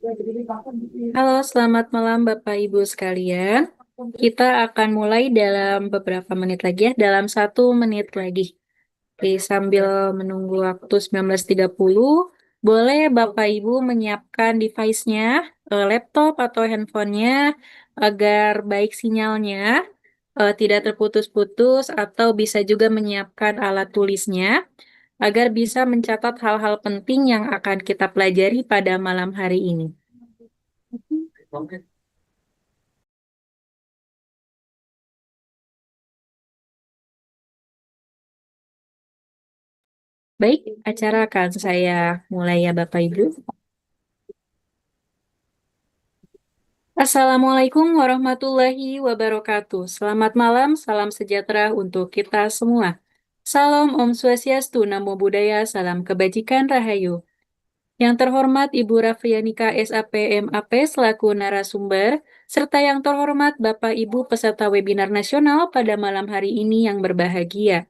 Halo, selamat malam Bapak Ibu sekalian. Kita akan mulai dalam beberapa menit lagi ya, dalam 1 menit lagi. Oke, sambil menunggu waktu 19.30, boleh Bapak Ibu menyiapkan device-nya, laptop atau handphonenya, agar baik sinyalnya, tidak terputus-putus, atau bisa juga menyiapkan alat tulisnya, agar bisa mencatat hal-hal penting yang akan kita pelajari pada malam hari ini. Baik, acara akan saya mulai ya Bapak Ibu. Assalamualaikum warahmatullahi wabarakatuh. Selamat malam, salam sejahtera untuk kita semua. Salam Om Swastiastu, Namo Buddhaya, salam kebajikan Rahayu. Yang terhormat Ibu Rafrianika SAP MAP selaku narasumber, serta yang terhormat Bapak Ibu peserta webinar nasional pada malam hari ini yang berbahagia.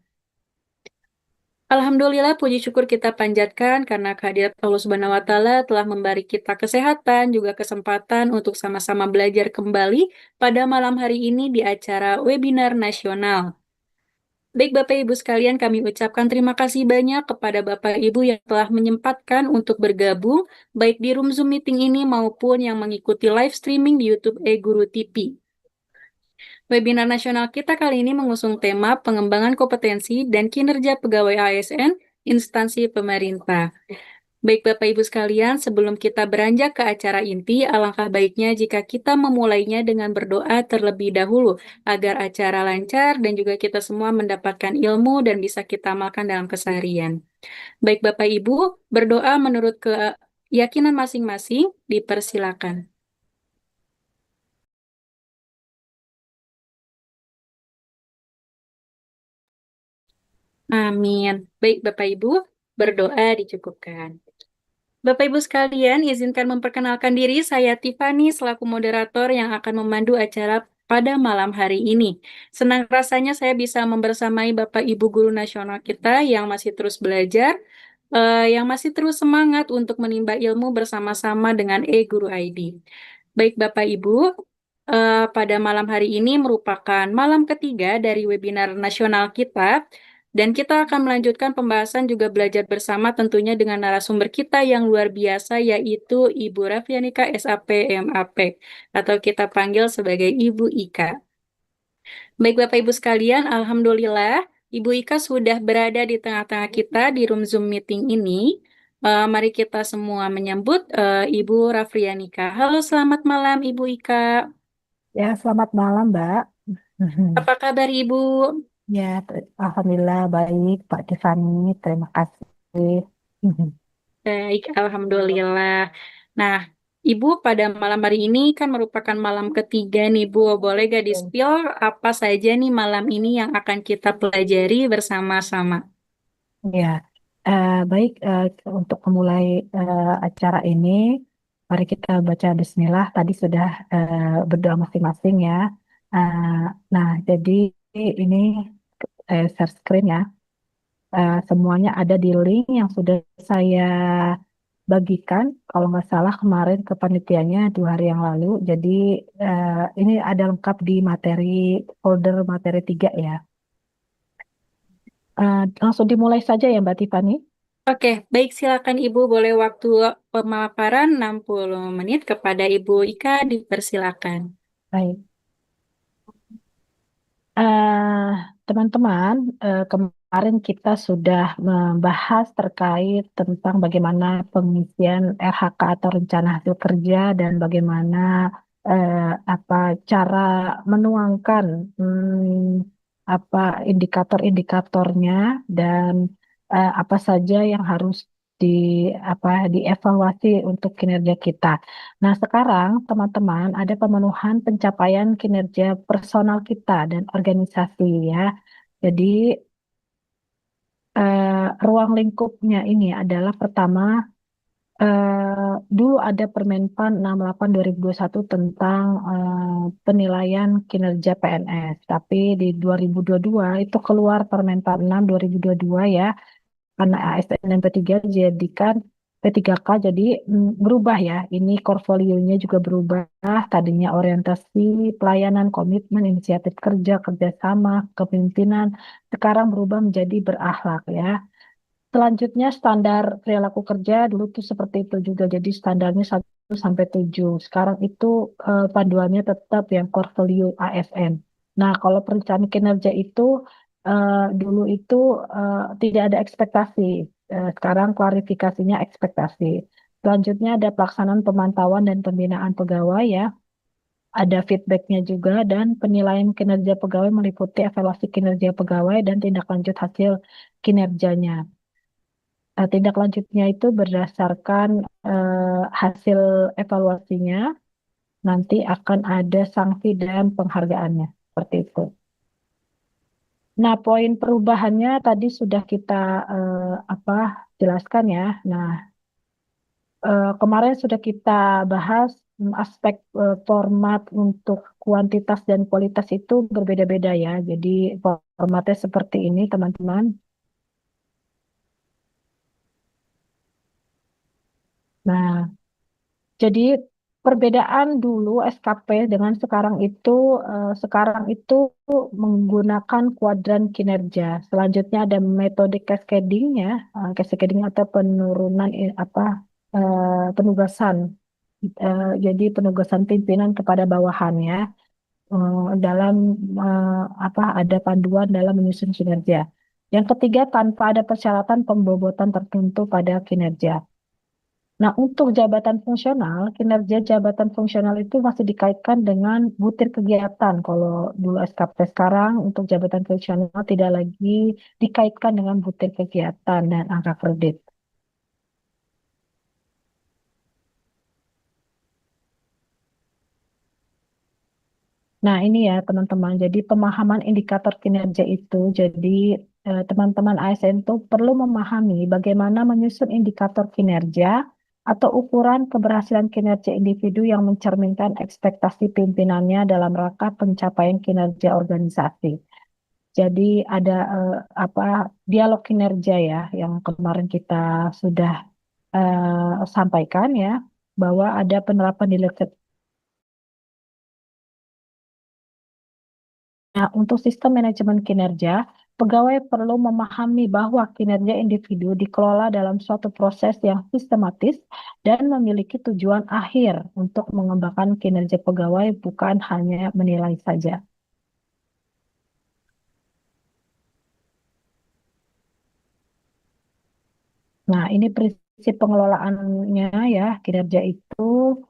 Alhamdulillah, puji syukur kita panjatkan karena kehadirat Allah Subhanahu wa Ta'ala telah memberi kita kesehatan, juga kesempatan untuk sama-sama belajar kembali pada malam hari ini di acara webinar nasional. Baik Bapak Ibu sekalian, kami ucapkan terima kasih banyak kepada Bapak Ibu yang telah menyempatkan untuk bergabung, baik di room Zoom meeting ini maupun yang mengikuti live streaming di YouTube Guru TV. Webinar nasional kita kali ini mengusung tema pengembangan kompetensi dan kinerja pegawai ASN instansi pemerintah. Baik Bapak Ibu sekalian, sebelum kita beranjak ke acara inti, alangkah baiknya jika kita memulainya dengan berdoa terlebih dahulu, agar acara lancar dan juga kita semua mendapatkan ilmu dan bisa kita amalkan dalam keseharian. Baik Bapak Ibu, berdoa menurut keyakinan masing-masing, dipersilakan. Amin. Baik Bapak Ibu, berdoa dicukupkan. Bapak Ibu sekalian, izinkan memperkenalkan diri, saya Tiffany selaku moderator yang akan memandu acara pada malam hari ini. Senang rasanya saya bisa membersamai Bapak Ibu guru nasional kita yang masih terus belajar, yang masih terus semangat untuk menimba ilmu bersama-sama dengan Guru ID. Baik Bapak Ibu, pada malam hari ini merupakan malam ketiga dari webinar nasional kita, dan kita akan melanjutkan pembahasan juga belajar bersama tentunya dengan narasumber kita yang luar biasa, yaitu Ibu Raffianika SAP MAP, atau kita panggil sebagai Ibu Ika. Baik Bapak Ibu sekalian, Alhamdulillah Ibu Ika sudah berada di tengah-tengah kita di room Zoom meeting ini. Mari kita semua menyambut Ibu Rafrianika. Halo, selamat malam Ibu Ika. Ya, selamat malam, Mbak. Apa kabar Ibu? Ya, Alhamdulillah baik, Pak Tiffany. Terima kasih. Baik, Alhamdulillah. Nah, Ibu pada malam hari ini kan merupakan malam ketiga nih Bu. Boleh gak di-spill apa saja nih malam ini yang akan kita pelajari bersama-sama? Ya, baik. Untuk memulai acara ini, mari kita baca Bismillah. Tadi sudah berdoa masing-masing ya. Eh, nah, jadi ini share screen ya. Semuanya ada di link yang sudah saya bagikan, kalau nggak salah kemarin ke panitianya 2 hari yang lalu. Jadi ini ada lengkap di materi folder materi 3 ya. Langsung dimulai saja ya Mbak Tiffany. Oke, baik silakan Ibu. Boleh waktu pemaparan 60 menit kepada Ibu Ika, dipersilakan. Baik. Eh, Teman-teman, kemarin kita sudah membahas terkait tentang bagaimana pengisian RHK atau rencana hasil kerja dan bagaimana eh, apa cara menuangkan apa indikator-indikatornya dan apa saja yang harus di dievaluasi untuk kinerja kita. Nah, sekarang teman-teman ada pemenuhan pencapaian kinerja personal kita dan organisasi ya. Jadi ruang lingkupnya ini adalah pertama, dulu ada Permenpan 68 2021 tentang penilaian kinerja PNS. Tapi di 2022 itu keluar Permenpan 6 2022 ya, karena ASN dan P3 dijadikan P3K jadi berubah ya. Ini portfolionya juga berubah. Tadinya orientasi pelayanan, komitmen, inisiatif kerja, kerjasama, kepemimpinan. Sekarang berubah menjadi berakhlak ya. Selanjutnya standar perilaku kerja dulu tuh seperti itu juga. Jadi standarnya 1 sampai 7. Sekarang itu panduannya tetap yang core value ASN. Nah, kalau perencanaan kinerja itu dulu itu tidak ada ekspektasi. Sekarang klarifikasinya ekspektasi. Selanjutnya ada pelaksanaan pemantauan dan pembinaan pegawai ya. Ada feedbacknya juga dan penilaian kinerja pegawai meliputi evaluasi kinerja pegawai dan tindak lanjut hasil kinerjanya. Tindak lanjutnya itu berdasarkan hasil evaluasinya, nanti akan ada sanksi dan penghargaannya. Seperti itu. Nah, poin perubahannya tadi sudah kita apa jelaskan ya. Nah, kemarin sudah kita bahas aspek format untuk kuantitas dan kualitas itu berbeda-beda ya. Jadi formatnya seperti ini, teman-teman. Nah, jadi perbedaan dulu SKP dengan sekarang itu menggunakan kuadran kinerja. Selanjutnya ada metode cascading ya, cascading atau penurunan penugasan. Jadi penugasan pimpinan kepada bawahannya dalam ada panduan dalam menyusun kinerja. Yang ketiga, tanpa ada persyaratan pembobotan tertentu pada kinerja. Nah, untuk jabatan fungsional, kinerja jabatan fungsional itu masih dikaitkan dengan butir kegiatan. Kalau dulu SKP, sekarang untuk jabatan fungsional tidak lagi dikaitkan dengan butir kegiatan dan angka kredit. Nah, ini ya teman-teman. Jadi pemahaman indikator kinerja itu, jadi teman-teman ASN itu perlu memahami bagaimana menyusun indikator kinerja atau ukuran keberhasilan kinerja individu yang mencerminkan ekspektasi pimpinannya dalam rangka pencapaian kinerja organisasi. Jadi ada apa dialog kinerja ya yang kemarin kita sudah sampaikan ya bahwa ada penerapan nilai. Nah, untuk sistem manajemen kinerja, pegawai perlu memahami bahwa kinerja individu dikelola dalam suatu proses yang sistematis dan memiliki tujuan akhir untuk mengembangkan kinerja pegawai, bukan hanya menilai saja. Nah, ini prinsip pengelolaannya ya, kinerja itu.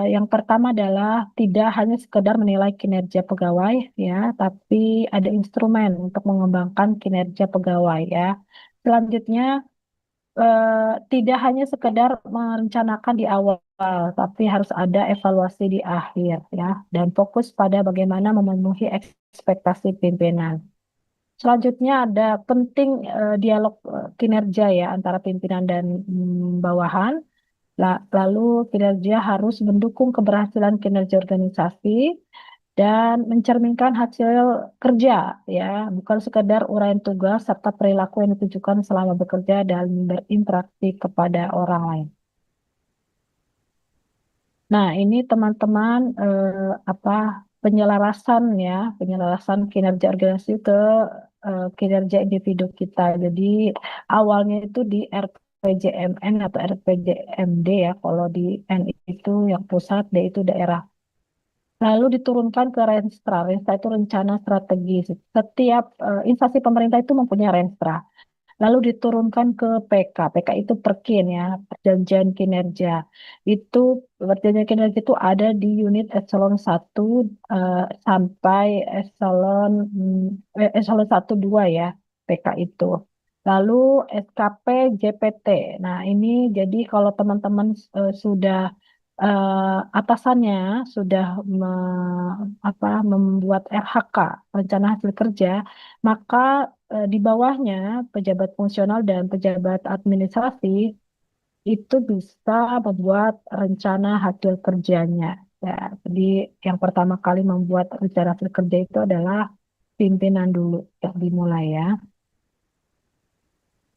Yang pertama adalah tidak hanya sekedar menilai kinerja pegawai ya, tapi ada instrumen untuk mengembangkan kinerja pegawai ya. Selanjutnya tidak hanya sekedar merencanakan di awal, tapi harus ada evaluasi di akhir ya, dan fokus pada bagaimana memenuhi ekspektasi pimpinan. Selanjutnya ada penting dialog kinerja ya antara pimpinan dan bawahan. Lalu kinerja harus mendukung keberhasilan kinerja organisasi dan mencerminkan hasil kerja ya, bukan sekadar uraian tugas serta perilaku yang ditujukan selama bekerja dan berinteraksi kepada orang lain. Nah, ini teman-teman apa penyelarasan kinerja organisasi ke kinerja individu kita. Jadi awalnya itu di RPJMN atau RPJMD ya, kalau di N itu yang pusat, D itu daerah. Lalu diturunkan ke Renstra. Renstra itu rencana strategis. Setiap instansi pemerintah itu mempunyai Renstra. Lalu diturunkan ke PK. PK itu Perkin ya, perjanjian kinerja. Itu perjanjian kinerja itu ada di unit eselon 1 sampai eselon 1 2 ya, PK itu. Lalu SKP JPT. Nah, ini jadi kalau teman-teman sudah atasannya sudah membuat RHK, rencana hasil kerja, maka di bawahnya pejabat fungsional dan pejabat administrasi itu bisa membuat rencana hasil kerjanya. Ya, jadi yang pertama kali membuat rencana hasil kerja itu adalah pimpinan dulu yang dimulai ya.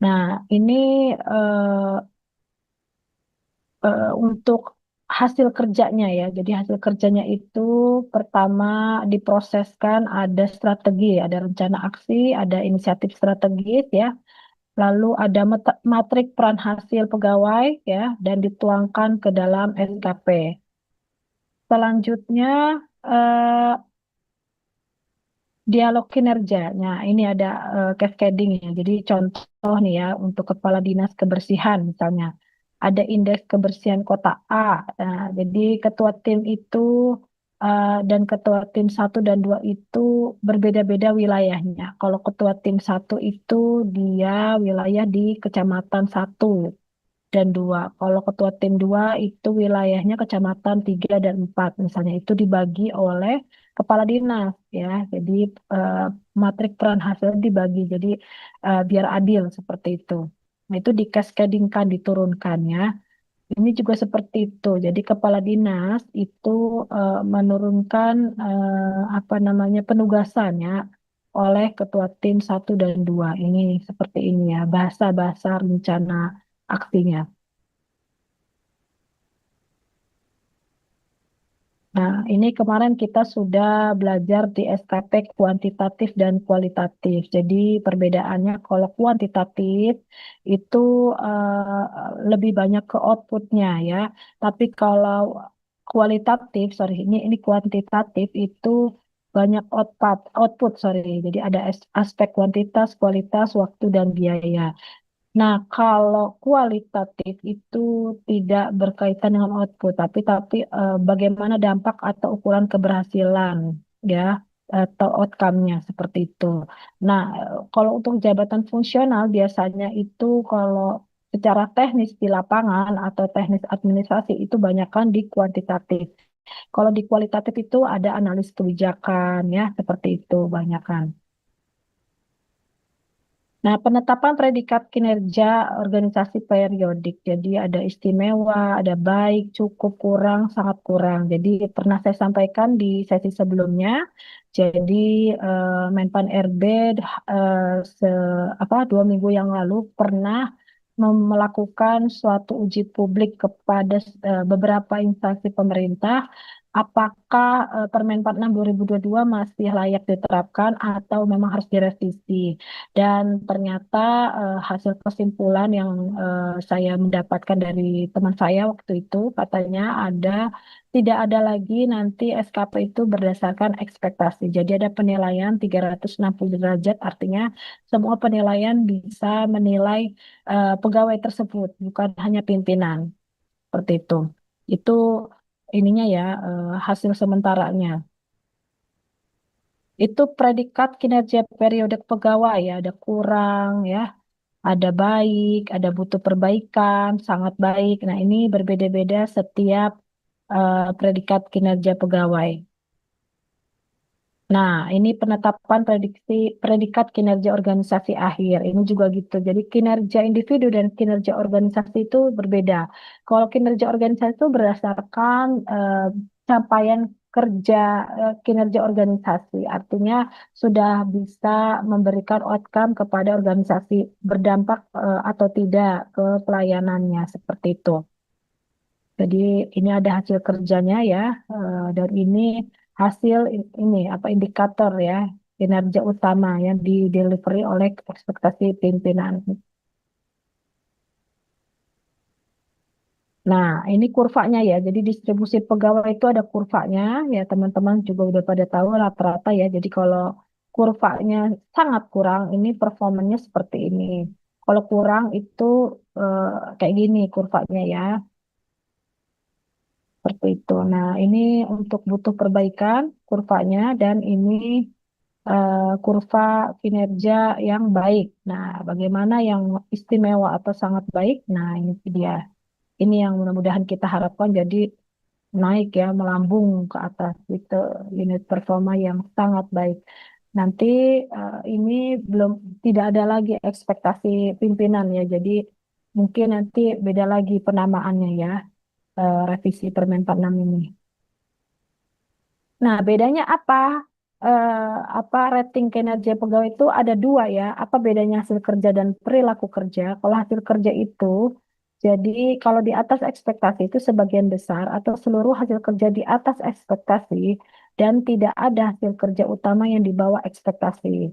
Nah, ini untuk hasil kerjanya ya. Jadi hasil kerjanya itu pertama diproseskan ada strategi, ada rencana aksi, ada inisiatif strategis ya. Lalu ada matrik peran hasil pegawai ya dan dituangkan ke dalam SKP. Selanjutnya eh, dialog kinerja. Nah, ini ada cascading ya. Jadi contoh nih ya untuk kepala dinas kebersihan misalnya ada indeks kebersihan kota A. Nah, jadi ketua tim itu dan ketua tim 1 dan 2 itu berbeda-beda wilayahnya. Kalau ketua tim 1 itu dia wilayah di kecamatan 1 dan 2. Kalau ketua tim 2 itu wilayahnya kecamatan 3 dan 4. Misalnya itu dibagi oleh kepala dinas ya. Jadi eh, matrik peran hasil dibagi. Jadi biar adil seperti itu. Nah, itu dikaskadingkan, diturunkan ya. Ini juga seperti itu. Jadi kepala dinas itu menurunkan apa namanya penugasannya oleh ketua tim 1 dan 2. Ini seperti ini ya, bahasa-bahasa rencana aksinya. Nah, ini kemarin kita sudah belajar di SKP kuantitatif dan kualitatif. Jadi perbedaannya kalau kuantitatif itu lebih banyak ke outputnya ya. Tapi kalau kualitatif, sorry, ini kuantitatif itu banyak output, sorry. Jadi ada aspek kuantitas, kualitas, waktu dan biaya. Nah, kalau kualitatif itu tidak berkaitan dengan output, tapi bagaimana dampak atau ukuran keberhasilan, ya, atau outcome-nya seperti itu. Nah, kalau untuk jabatan fungsional biasanya itu kalau secara teknis di lapangan atau teknis administrasi itu banyakkan di kuantitatif. Kalau di kualitatif itu ada analis kebijakan, ya, seperti itu banyakkan. Nah, penetapan predikat kinerja organisasi periodik. Jadi ada istimewa, ada baik, cukup, kurang, sangat kurang. Jadi pernah saya sampaikan di sesi sebelumnya. Jadi Menpan RB se 2 minggu yang lalu pernah melakukan suatu uji publik kepada beberapa instansi pemerintah apakah Permen 46 2022 masih layak diterapkan atau memang harus direvisi. Dan ternyata hasil kesimpulan yang saya mendapatkan dari teman saya waktu itu katanya tidak ada lagi nanti SKP itu berdasarkan ekspektasi. Jadi ada penilaian 360 derajat artinya semua penilaian bisa menilai pegawai tersebut bukan hanya pimpinan seperti itu. Itu ininya ya hasil sementaranya. Itu predikat kinerja periodik pegawai ya, ada kurang ya, ada baik, ada butuh perbaikan, sangat baik. Nah, ini berbeda-beda setiap predikat kinerja pegawai. Nah, ini penetapan predikat kinerja organisasi akhir. Ini juga gitu. Jadi kinerja individu dan kinerja organisasi itu berbeda. Kalau kinerja organisasi itu berdasarkan capaian kerja kinerja organisasi. Artinya sudah bisa memberikan outcome kepada organisasi berdampak atau tidak ke pelayanannya seperti itu. Jadi ini ada hasil kerjanya ya, dan ini hasil ini apa indikator ya kinerja utama yang di delivery oleh ekspektasi pimpinan. Nah, ini kurvanya ya. Jadi distribusi pegawai itu ada kurvanya ya teman-teman juga udah pada tahu rata-rata ya. Jadi kalau kurvanya sangat kurang, ini performanya seperti ini. Kalau kurang itu eh, kayak gini kurvanya ya. Seperti itu. Nah, ini untuk butuh perbaikan kurvanya dan ini kurva kinerja yang baik. Nah, bagaimana yang istimewa atau sangat baik? Nah, ini dia. Ini yang mudah-mudahan kita harapkan jadi naik ya, melambung ke atas itu unit performa yang sangat baik. Nanti ini belum tidak ada lagi ekspektasi pimpinan ya. Jadi mungkin nanti beda lagi penamaannya ya, revisi Permen 46 ini. Nah, bedanya apa? Apa rating kinerja pegawai itu ada dua ya. Apa bedanya hasil kerja dan perilaku kerja? Kalau hasil kerja itu Jadi kalau di atas ekspektasi itu sebagian besar atau seluruh hasil kerja di atas ekspektasi dan tidak ada hasil kerja utama yang di bawah ekspektasi.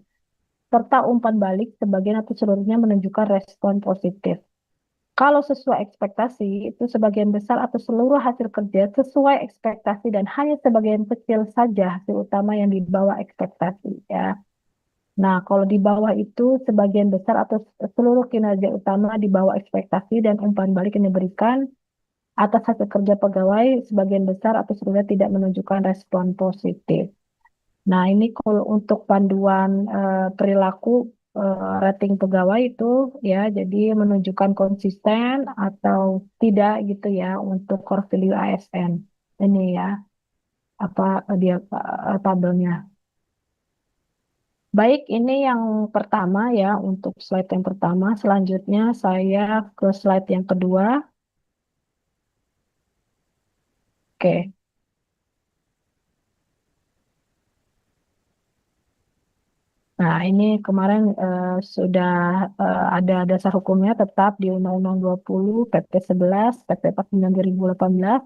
Serta umpan balik sebagian atau seluruhnya menunjukkan respon positif. Kalau sesuai ekspektasi, itu sebagian besar atau seluruh hasil kerja sesuai ekspektasi dan hanya sebagian kecil saja hasil utama yang di bawah ekspektasi, ya. Nah, kalau di bawah itu sebagian besar atau seluruh kinerja utama di bawah ekspektasi dan umpan balik yang diberikan atas hasil kerja pegawai sebagian besar atau seluruhnya tidak menunjukkan respon positif. Nah, ini kalau untuk panduan perilaku rating pegawai itu ya, jadi menunjukkan konsisten atau tidak gitu ya untuk core value ASN. Ini ya, apa dia tabelnya. Baik, ini yang pertama ya untuk slide yang pertama. Selanjutnya saya ke slide yang kedua. Oke. Nah, ini kemarin sudah ada dasar hukumnya tetap di Undang-Undang 20, PP 11, PP 49 2018,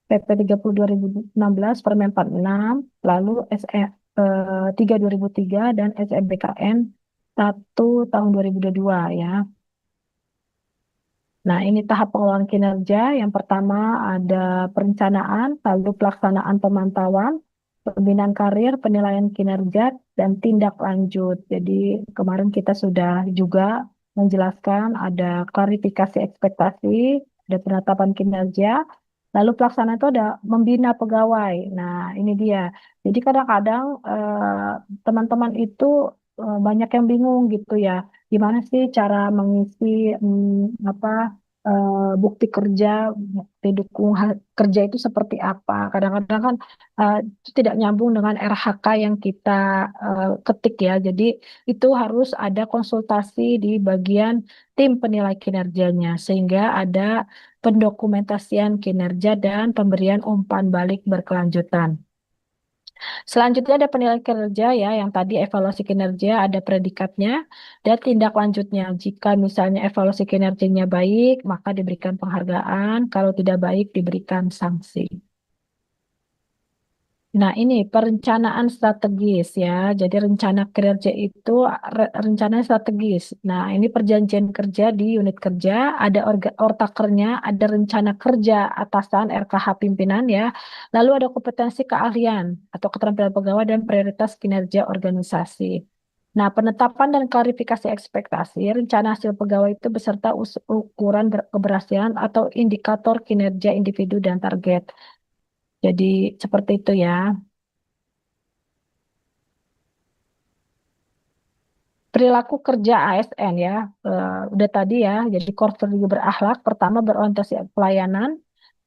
PP 30 2016, Permen 46, lalu SE 3 2003 dan SEBKN 1 tahun 2022 ya. Nah, ini tahap pengelolaan kinerja. Yang pertama ada perencanaan, lalu pelaksanaan pemantauan, pembinaan karir, penilaian kinerja, dan tindak lanjut. Jadi kemarin kita sudah juga menjelaskan ada klarifikasi ekspektasi, ada penetapan kinerja, lalu pelaksanaan itu ada membina pegawai. Nah, ini dia. Jadi kadang-kadang teman-teman itu banyak yang bingung gitu ya. Gimana sih cara mengisi apa bukti kerja, bukti dukung kerja itu seperti apa? Kadang-kadang kan itu tidak nyambung dengan RHK yang kita ketik ya. Jadi itu harus ada konsultasi di bagian tim penilai kinerjanya sehingga ada pendokumentasian kinerja dan pemberian umpan balik berkelanjutan. Selanjutnya ada penilaian kinerja ya, yang tadi evaluasi kinerja ada predikatnya dan tindak lanjutnya. Jika misalnya evaluasi kinerjanya baik, maka diberikan penghargaan, kalau tidak baik diberikan sanksi. Nah, ini perencanaan strategis ya. Jadi rencana kinerja itu rencana strategis. Nah, ini perjanjian kerja di unit kerja, ada ortakernya, ada rencana kerja atasan RKH pimpinan ya. Lalu ada kompetensi keahlian atau keterampilan pegawai dan prioritas kinerja organisasi. Nah, penetapan dan klarifikasi ekspektasi, rencana hasil pegawai itu beserta ukuran keberhasilan atau indikator kinerja individu dan target. Jadi seperti itu ya. Perilaku kerja ASN ya, udah tadi ya. Jadi core value berakhlak, pertama berorientasi pelayanan,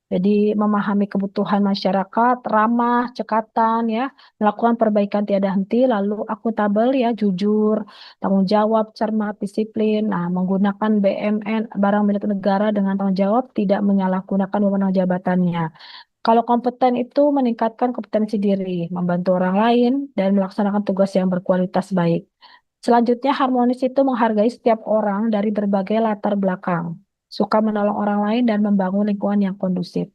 jadi memahami kebutuhan masyarakat, ramah, cekatan ya, melakukan perbaikan tiada henti, lalu akuntabel ya, jujur, tanggung jawab, cermat, disiplin. Nah, menggunakan BMN, barang milik negara dengan tanggung jawab, tidak menyalahgunakan wewenang jabatannya. Kalau kompeten itu meningkatkan kompetensi diri, membantu orang lain, dan melaksanakan tugas yang berkualitas baik. Selanjutnya, harmonis itu menghargai setiap orang dari berbagai latar belakang, suka menolong orang lain dan membangun lingkungan yang kondusif.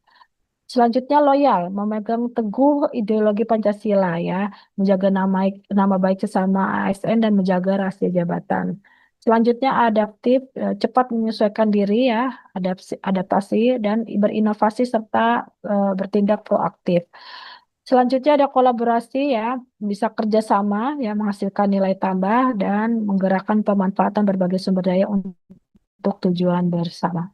Selanjutnya, loyal, memegang teguh ideologi Pancasila ya, menjaga nama baik sesama ASN dan menjaga rahasia jabatan. Selanjutnya, adaptif, cepat menyesuaikan diri ya, adaptasi dan berinovasi serta bertindak proaktif. Selanjutnya ada kolaborasi ya, bisa kerjasama ya menghasilkan nilai tambah dan menggerakkan pemanfaatan berbagai sumber daya untuk tujuan bersama.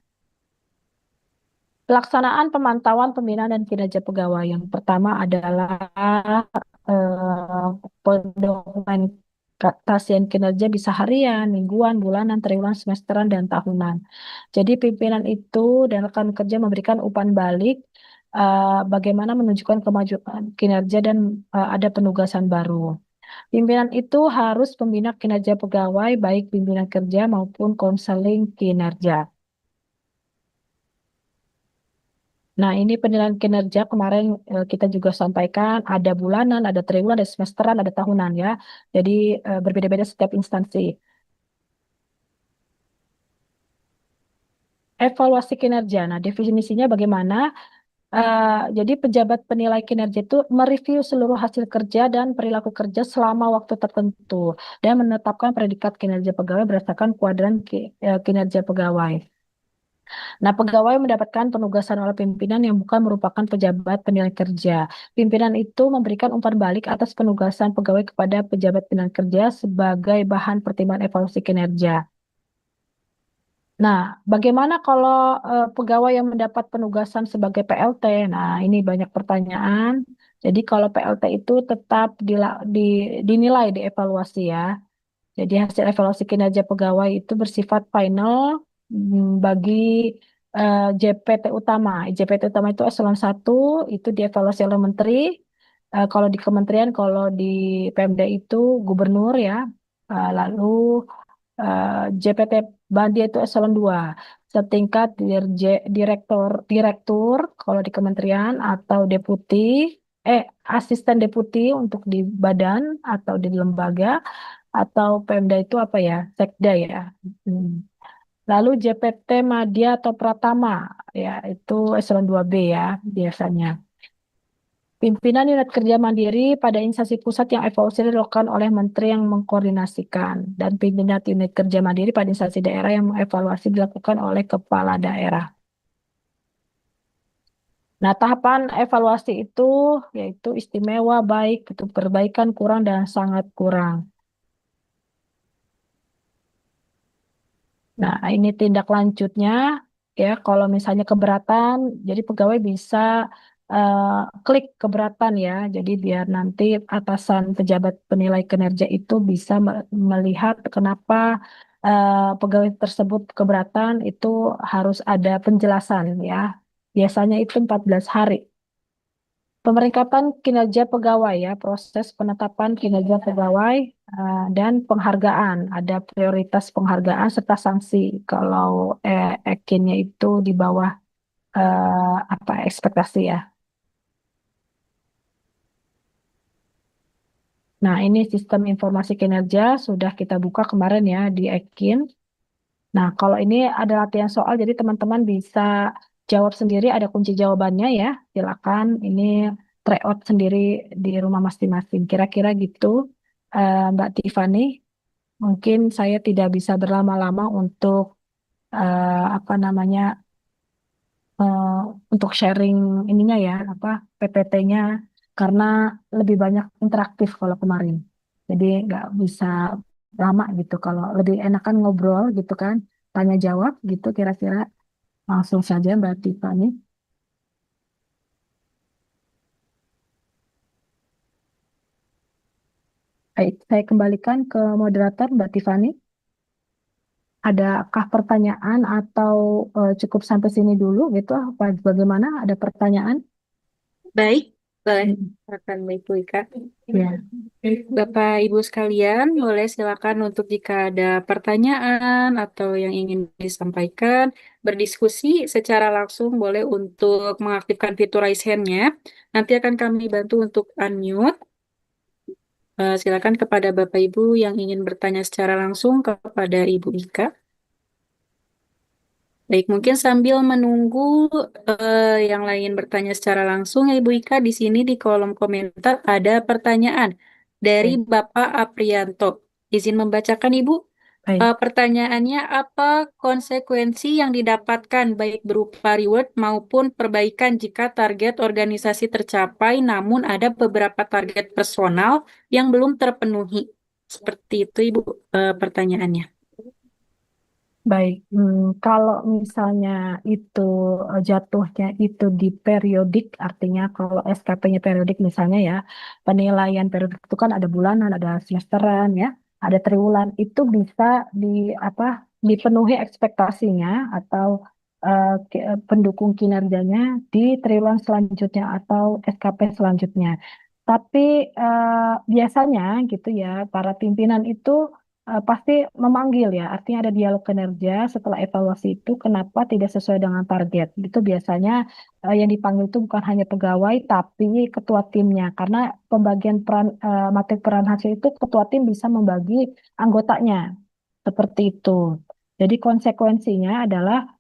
Pelaksanaan pemantauan pembinaan dan kinerja pegawai. Yang pertama adalah pendokumentasian kinerja bisa harian, mingguan, bulanan, triwulan, semesteran, dan tahunan. Jadi pimpinan itu dan rekan kerja memberikan umpan balik bagaimana menunjukkan kemajuan kinerja dan ada penugasan baru. Pimpinan itu harus membina kinerja pegawai, baik pimpinan kerja maupun konseling kinerja. Nah, ini penilaian kinerja kemarin kita juga sampaikan ada bulanan, ada triwulan, ada semesteran, ada tahunan ya. Jadi berbeda-beda setiap instansi. evaluasi kinerja. Nah, definisinya bagaimana? Jadi pejabat penilai kinerja itu mereview seluruh hasil kerja dan perilaku kerja selama waktu tertentu dan menetapkan predikat kinerja pegawai berdasarkan kuadran kinerja pegawai. Nah, pegawai mendapatkan penugasan oleh pimpinan yang bukan merupakan pejabat penilai kerja. Pimpinan itu memberikan umpan balik atas penugasan pegawai kepada pejabat penilai kerja sebagai bahan pertimbangan evaluasi kinerja. Nah, bagaimana kalau pegawai yang mendapat penugasan sebagai PLT? Nah, ini banyak pertanyaan. Jadi kalau PLT itu tetap dinilai, dievaluasi ya. Jadi hasil evaluasi kinerja pegawai itu bersifat final bagi JPT utama. JPT utama itu eselon 1 itu dievaluasi oleh menteri. Kalau di kementerian, kalau di Pemda itu gubernur ya. Lalu JPT Bandi itu eselon 2 setingkat direktur direktur kalau di kementerian atau deputi asisten deputi untuk di badan atau di lembaga atau Pemda itu apa ya? Sekda ya. Hmm. Lalu JPT Madya atau Pratama ya itu eselon 2B ya biasanya. Pimpinan unit kerja mandiri pada instansi pusat yang evaluasi dilakukan oleh menteri yang mengkoordinasikan dan pimpinan unit kerja mandiri pada instansi daerah yang evaluasi dilakukan oleh kepala daerah. Nah, tahapan evaluasi itu yaitu istimewa, baik, bentuk perbaikan, kurang, dan sangat kurang. Nah, ini tindak lanjutnya ya kalau misalnya keberatan, jadi pegawai bisa eh, klik keberatan ya. Jadi biar nanti atasan pejabat penilai kinerja itu bisa melihat kenapa pegawai tersebut keberatan itu harus ada penjelasan ya. Biasanya itu 14 hari. Pemeringkatan kinerja pegawai ya, proses penetapan kinerja pegawai dan penghargaan. Ada prioritas penghargaan serta sanksi kalau ekinnya itu di bawah apa ekspektasi ya. Nah, ini sistem informasi kinerja sudah kita buka kemarin ya di Ekin. Nah, kalau ini ada latihan soal, jadi teman-teman bisa jawab sendiri, ada kunci jawabannya ya. Silakan ini try out sendiri di rumah masing-masing. Kira-kira gitu, Mbak Tiffany. Mungkin saya tidak bisa berlama-lama untuk apa namanya eh, untuk sharing ininya ya, apa PPT-nya karena lebih banyak interaktif kalau kemarin. Jadi nggak bisa lama gitu. Kalau lebih enakan ngobrol gitu kan, tanya jawab gitu kira-kira langsung saja Mbak Tiffany. Baik, saya kembalikan ke moderator Mbak Tiffany. Adakah pertanyaan atau cukup sampai sini dulu gitu? Apa bagaimana? Ada pertanyaan? Baik, boleh. Mm, Silakan Ibu Ika. ya, Bapak Ibu sekalian, boleh silakan untuk jika ada pertanyaan atau yang ingin disampaikan, berdiskusi secara langsung boleh untuk mengaktifkan fitur raise hand-nya. Nanti akan kami bantu untuk unmute. Silakan kepada Bapak Ibu yang ingin bertanya secara langsung kepada Ibu Ika. Baik, mungkin sambil menunggu yang lain bertanya secara langsung, ya Ibu Ika, di sini di kolom komentar ada pertanyaan dari baik, Bapak Aprianto. Izin membacakan Ibu. baik. Pertanyaannya, apa konsekuensi yang didapatkan baik berupa reward maupun perbaikan jika target organisasi tercapai, namun ada beberapa target personal yang belum terpenuhi? Seperti itu Ibu pertanyaannya. Baik, kalau misalnya itu jatuhnya itu di periodik, artinya kalau SKP-nya periodik misalnya ya, penilaian periodik itu kan ada bulanan, ada semesteran ya, ada triwulan, itu bisa di apa dipenuhi ekspektasinya atau pendukung kinerjanya di triwulan selanjutnya atau SKP selanjutnya. Tapi biasanya gitu ya, para pimpinan itu pasti memanggil ya, artinya ada dialog kinerja setelah evaluasi itu kenapa tidak sesuai dengan target. Itu biasanya yang dipanggil itu bukan hanya pegawai tapi ketua timnya karena pembagian peran materi peran hasil itu ketua tim bisa membagi anggotanya seperti itu. Jadi konsekuensinya adalah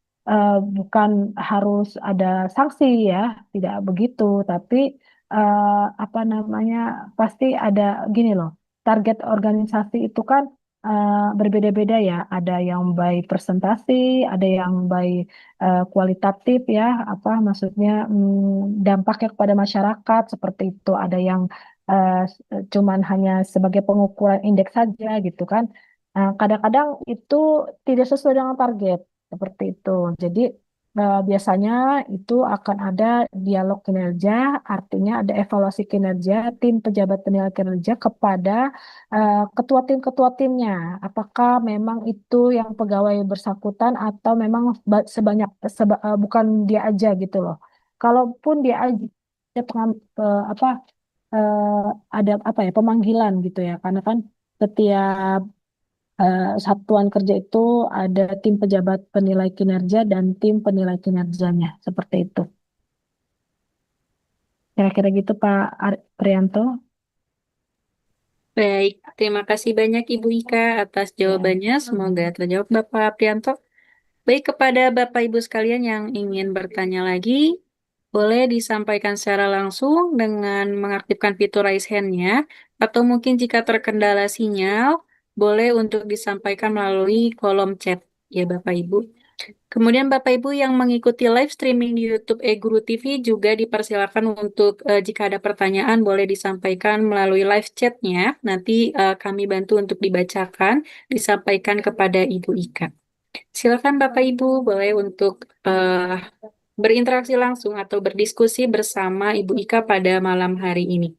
bukan harus ada sanksi ya, tidak begitu, tapi eh, apa namanya pasti ada gini loh. Target organisasi itu kan berbeda-beda ya. Ada yang by presentasi, ada yang by kualitatif ya. Apa maksudnya dampaknya kepada masyarakat seperti itu. Ada yang cuman hanya sebagai pengukuran indeks saja gitu kan. Kadang-kadang itu tidak sesuai dengan target seperti itu. Jadi biasanya itu akan ada dialog kinerja, artinya ada evaluasi kinerja tim pejabat penilai kinerja kepada ketua timnya. Apakah memang itu yang pegawai bersangkutan atau memang bukan dia aja gitu loh. Kalaupun dia aja ada apa ada apa ya pemanggilan gitu ya, karena kan setiap satuan kerja itu ada tim pejabat penilai kinerja dan tim penilai kinerjanya seperti itu. Kira-kira gitu Pak Prianto. Baik, terima kasih banyak Ibu Ika atas Ya. jawabannya. Semoga terjawab Bapak Prianto. Baik, kepada Bapak Ibu sekalian yang ingin bertanya lagi, boleh disampaikan secara langsung dengan mengaktifkan fitur raise hand-nya, atau mungkin jika terkendala sinyal, boleh untuk disampaikan melalui kolom chat, ya Bapak Ibu. Kemudian Bapak Ibu yang mengikuti live streaming di YouTube eGuru TV juga dipersilakan untuk jika ada pertanyaan boleh disampaikan melalui live chatnya. Nanti kami bantu untuk dibacakan, disampaikan kepada Ibu Ika. Silakan Bapak Ibu boleh untuk berinteraksi langsung atau berdiskusi bersama Ibu Ika pada malam hari ini.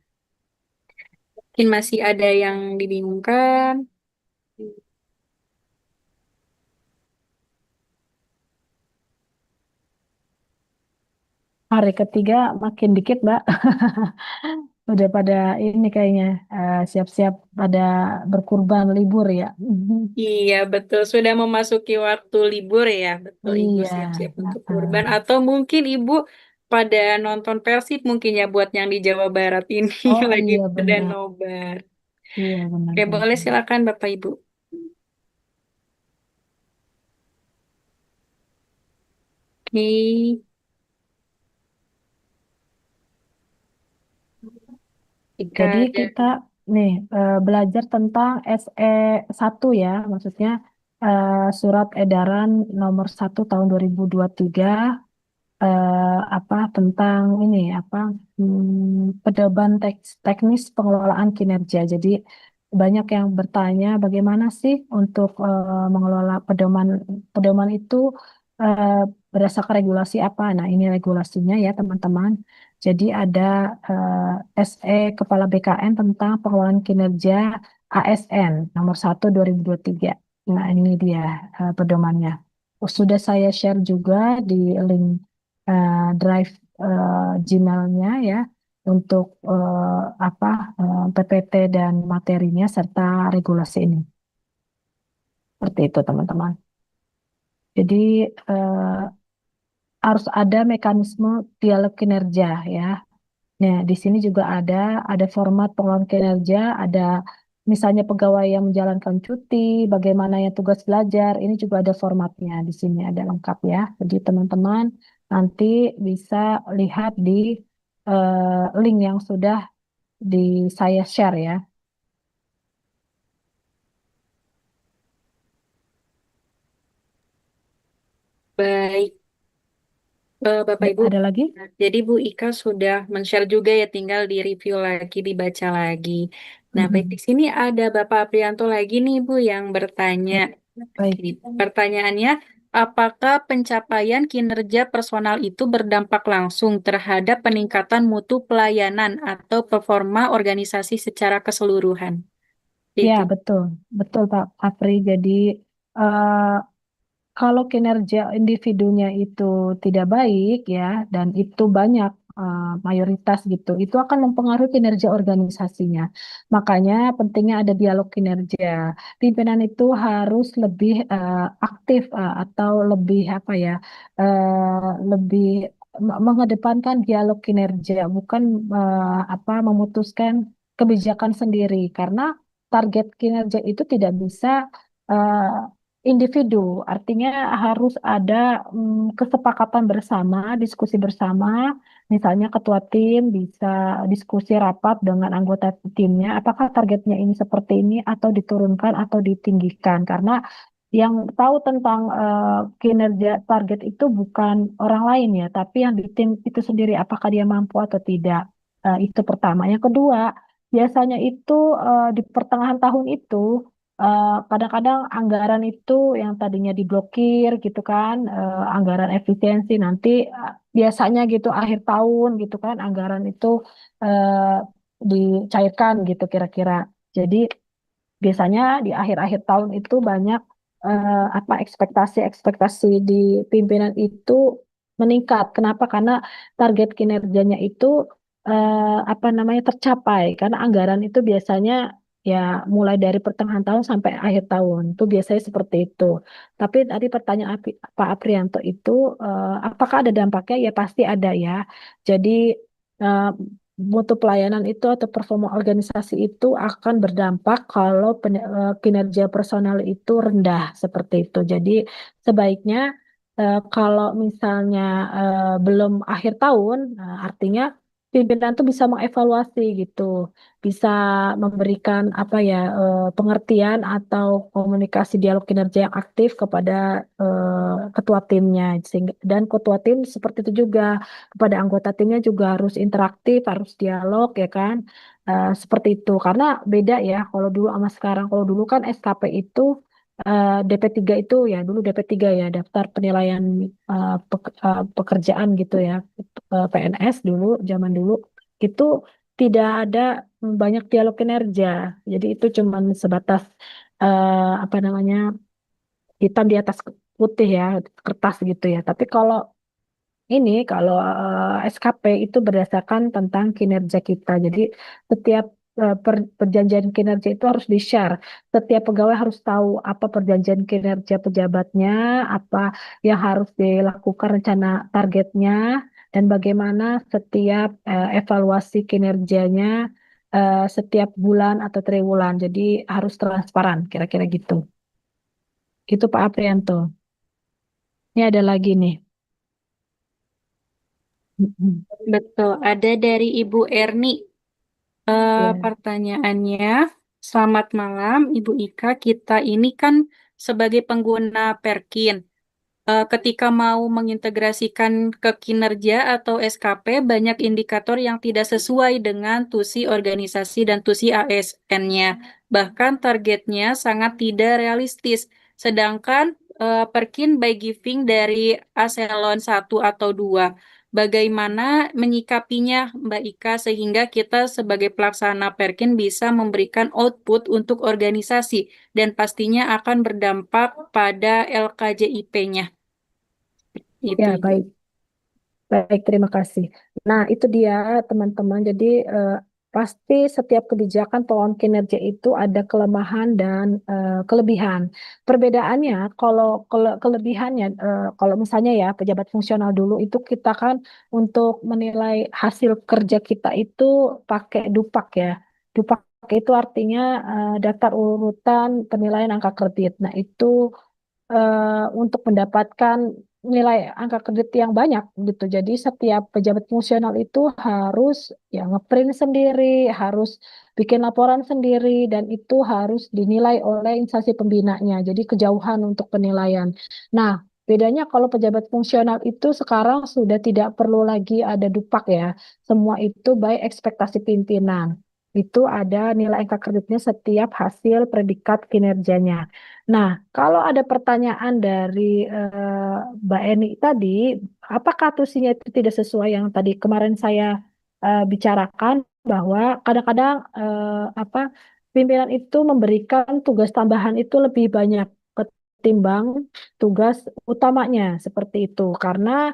Mungkin masih ada yang dibingungkan. Hari ketiga makin dikit, Mbak. Udah pada ini kayaknya siap-siap pada berkurban libur ya. Iya, betul. Sudah memasuki waktu libur ya. Betul, Ibu Iya. siap-siap untuk kurban. Heeh. Atau mungkin Ibu pada nonton Persib mungkin ya buat yang di Jawa Barat ini Oh lagi iya pada benar. nobar. Iya Oke, benar-benar. boleh silakan Bapak Ibu. Oke, jika Jadi ada. kita nih belajar tentang SE 1 ya, maksudnya Surat Edaran nomor 1 tahun 2023 apa tentang ini apa pedoman teknis pengelolaan kinerja. Jadi banyak yang bertanya bagaimana sih untuk mengelola pedoman pedoman itu eh, berdasarkan regulasi apa? Nah, ini regulasinya ya teman-teman. Jadi ada SE Kepala BKN tentang pengelolaan kinerja ASN nomor 1 2023. Nah, ini dia pedomannya. Sudah saya share juga di link drive Gmail-nya ya untuk apa PPT dan materinya serta regulasi ini. Seperti itu teman-teman. Jadi eh, harus ada mekanisme dialog kinerja ya. Nah, di sini juga ada format pengelolaan kinerja, ada misalnya pegawai yang menjalankan cuti, bagaimana yang tugas belajar, ini juga ada formatnya di sini ada lengkap ya. Jadi teman-teman nanti bisa lihat di link yang sudah di saya share ya. Baik, Bapak Ibu. Ada lagi? Jadi Bu Ika sudah men-share juga ya, tinggal di-review lagi, dibaca lagi. Nah, baik di Mm-mm. sini ada Bapak Aprianto lagi nih Bu yang bertanya. Ya, baik. Oke, pertanyaannya, apakah pencapaian kinerja personal itu berdampak langsung terhadap peningkatan mutu pelayanan atau performa organisasi secara keseluruhan? Ya, Itu. betul. Betul Pak Apri. Jadi eh, kalau kinerja individunya itu tidak baik ya, dan itu banyak mayoritas gitu, itu akan mempengaruhi kinerja organisasinya. Makanya pentingnya ada dialog kinerja. Pimpinan itu harus lebih aktif atau lebih apa ya, lebih mengedepankan dialog kinerja, bukan apa memutuskan kebijakan sendiri, karena target kinerja itu tidak bisa eh, individu, artinya harus ada kesepakatan bersama, diskusi bersama, misalnya ketua tim bisa diskusi rapat dengan anggota timnya, apakah targetnya ini seperti ini atau diturunkan atau ditinggikan, karena yang tahu tentang kinerja target itu bukan orang lain ya, tapi yang di tim itu sendiri, apakah dia mampu atau tidak. Itu pertama. Yang kedua, biasanya itu di pertengahan tahun itu kadang-kadang anggaran itu yang tadinya diblokir gitu kan, anggaran efisiensi nanti biasanya gitu akhir tahun gitu kan, anggaran itu eh, dicairkan gitu kira-kira. Jadi biasanya di akhir-akhir tahun itu banyak apa ekspektasi-ekspektasi di pimpinan itu meningkat. Kenapa? Karena target kinerjanya itu apa namanya tercapai. Karena anggaran itu biasanya ya mulai dari pertengahan tahun sampai akhir tahun. Itu biasanya seperti itu. Tapi tadi pertanyaan Pak Aprianto itu apakah ada dampaknya? Ya pasti ada ya. Jadi eh, mutu pelayanan itu atau performa organisasi itu akan berdampak kalau kinerja personal itu rendah seperti itu. Jadi sebaiknya kalau misalnya belum akhir tahun, artinya pimpinan tuh bisa mengevaluasi gitu, bisa memberikan apa ya pengertian atau komunikasi dialog kinerja yang aktif kepada ketua timnya, sehingga dan ketua tim seperti itu juga kepada anggota timnya juga harus interaktif, harus dialog ya kan. Seperti itu. Karena beda ya kalau dulu sama sekarang. Kalau dulu kan SKP itu DP3 itu ya dulu DP3 ya daftar penilaian pekerjaan gitu ya. PNS dulu zaman dulu itu tidak ada banyak dialog kinerja. Jadi itu cuman sebatas apa namanya hitam di atas putih ya kertas gitu ya. Tapi ini kalau SKP itu berdasarkan tentang kinerja kita. Jadi setiap perjanjian kinerja itu harus di-share. Setiap pegawai harus tahu apa perjanjian kinerja pejabatnya, apa yang harus dilakukan rencana targetnya, dan bagaimana setiap evaluasi kinerjanya setiap bulan atau triwulan. Jadi harus transparan, kira-kira gitu. Itu Pak Aprianto. Ini ada lagi nih. Mm-mm. Betul, ada dari Ibu Erni. Ya. Pertanyaannya, selamat malam Ibu Ika. Kita ini kan sebagai pengguna Perkin, ketika mau mengintegrasikan ke kinerja atau SKP, banyak indikator yang tidak sesuai dengan tusi organisasi dan tusi ASN-nya. Bahkan targetnya sangat tidak realistis. Sedangkan Perkin by giving dari Aselon 1 atau 2. Bagaimana menyikapinya Mbak Ika sehingga kita sebagai pelaksana Perkin bisa memberikan output untuk organisasi dan pastinya akan berdampak pada LKJIP-nya. Itu Ya, Ibu. baik. Baik, terima kasih. Nah, itu dia teman-teman. Jadi pasti setiap kebijakan pengelolaan kinerja itu ada kelemahan dan kelebihan. Perbedaannya, kalau kelebihannya, kalau misalnya ya pejabat fungsional dulu itu kita kan untuk menilai hasil kerja kita itu pakai dupak ya. Dupak itu artinya daftar urutan penilaian angka kredit. Nah, itu untuk mendapatkan nilai angka kredit yang banyak gitu. Jadi setiap pejabat fungsional itu harus ya ngeprint sendiri, harus bikin laporan sendiri dan itu harus dinilai oleh instansi pembinanya. Jadi kejauhan untuk penilaian. Nah, bedanya kalau pejabat fungsional itu sekarang sudah tidak perlu lagi ada dupak ya. Semua itu by ekspektasi pimpinan. Itu ada nilai angka kreditnya setiap hasil predikat kinerjanya. Nah, kalau ada pertanyaan dari Mbak Eni tadi, apakah tusinya itu tidak sesuai yang tadi kemarin saya bicarakan bahwa kadang-kadang apa pimpinan itu memberikan tugas tambahan itu lebih banyak ketimbang tugas utamanya seperti itu karena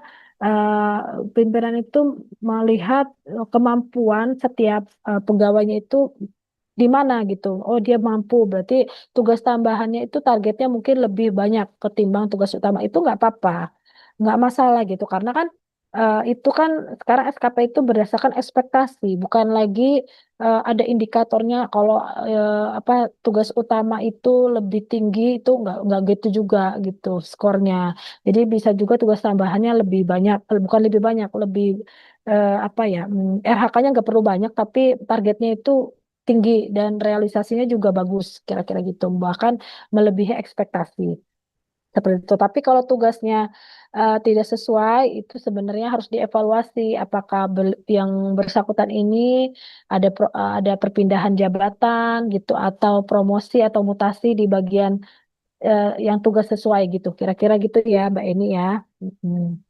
pimpinan itu melihat kemampuan setiap pegawainya itu di mana gitu. Oh, dia mampu, berarti tugas tambahannya itu targetnya mungkin lebih banyak ketimbang tugas utama. Itu nggak apa-apa, nggak masalah gitu. Karena kan itu kan sekarang SKP itu berdasarkan ekspektasi, bukan lagi ada indikatornya kalau apa tugas utama itu lebih tinggi itu nggak gitu juga gitu skornya. Jadi bisa juga tugas tambahannya lebih banyak, bukan lebih banyak, lebih apa ya RH-nya nggak perlu banyak, tapi targetnya itu tinggi dan realisasinya juga bagus, kira-kira gitu, bahkan melebihi ekspektasi. Seperti itu. Tapi kalau tugasnya tidak sesuai, itu sebenarnya harus dievaluasi apakah yang bersangkutan ini ada perpindahan jabatan gitu atau promosi atau mutasi di bagian yang tugas sesuai gitu. Kira-kira gitu ya, Mbak Eni ya. Mm.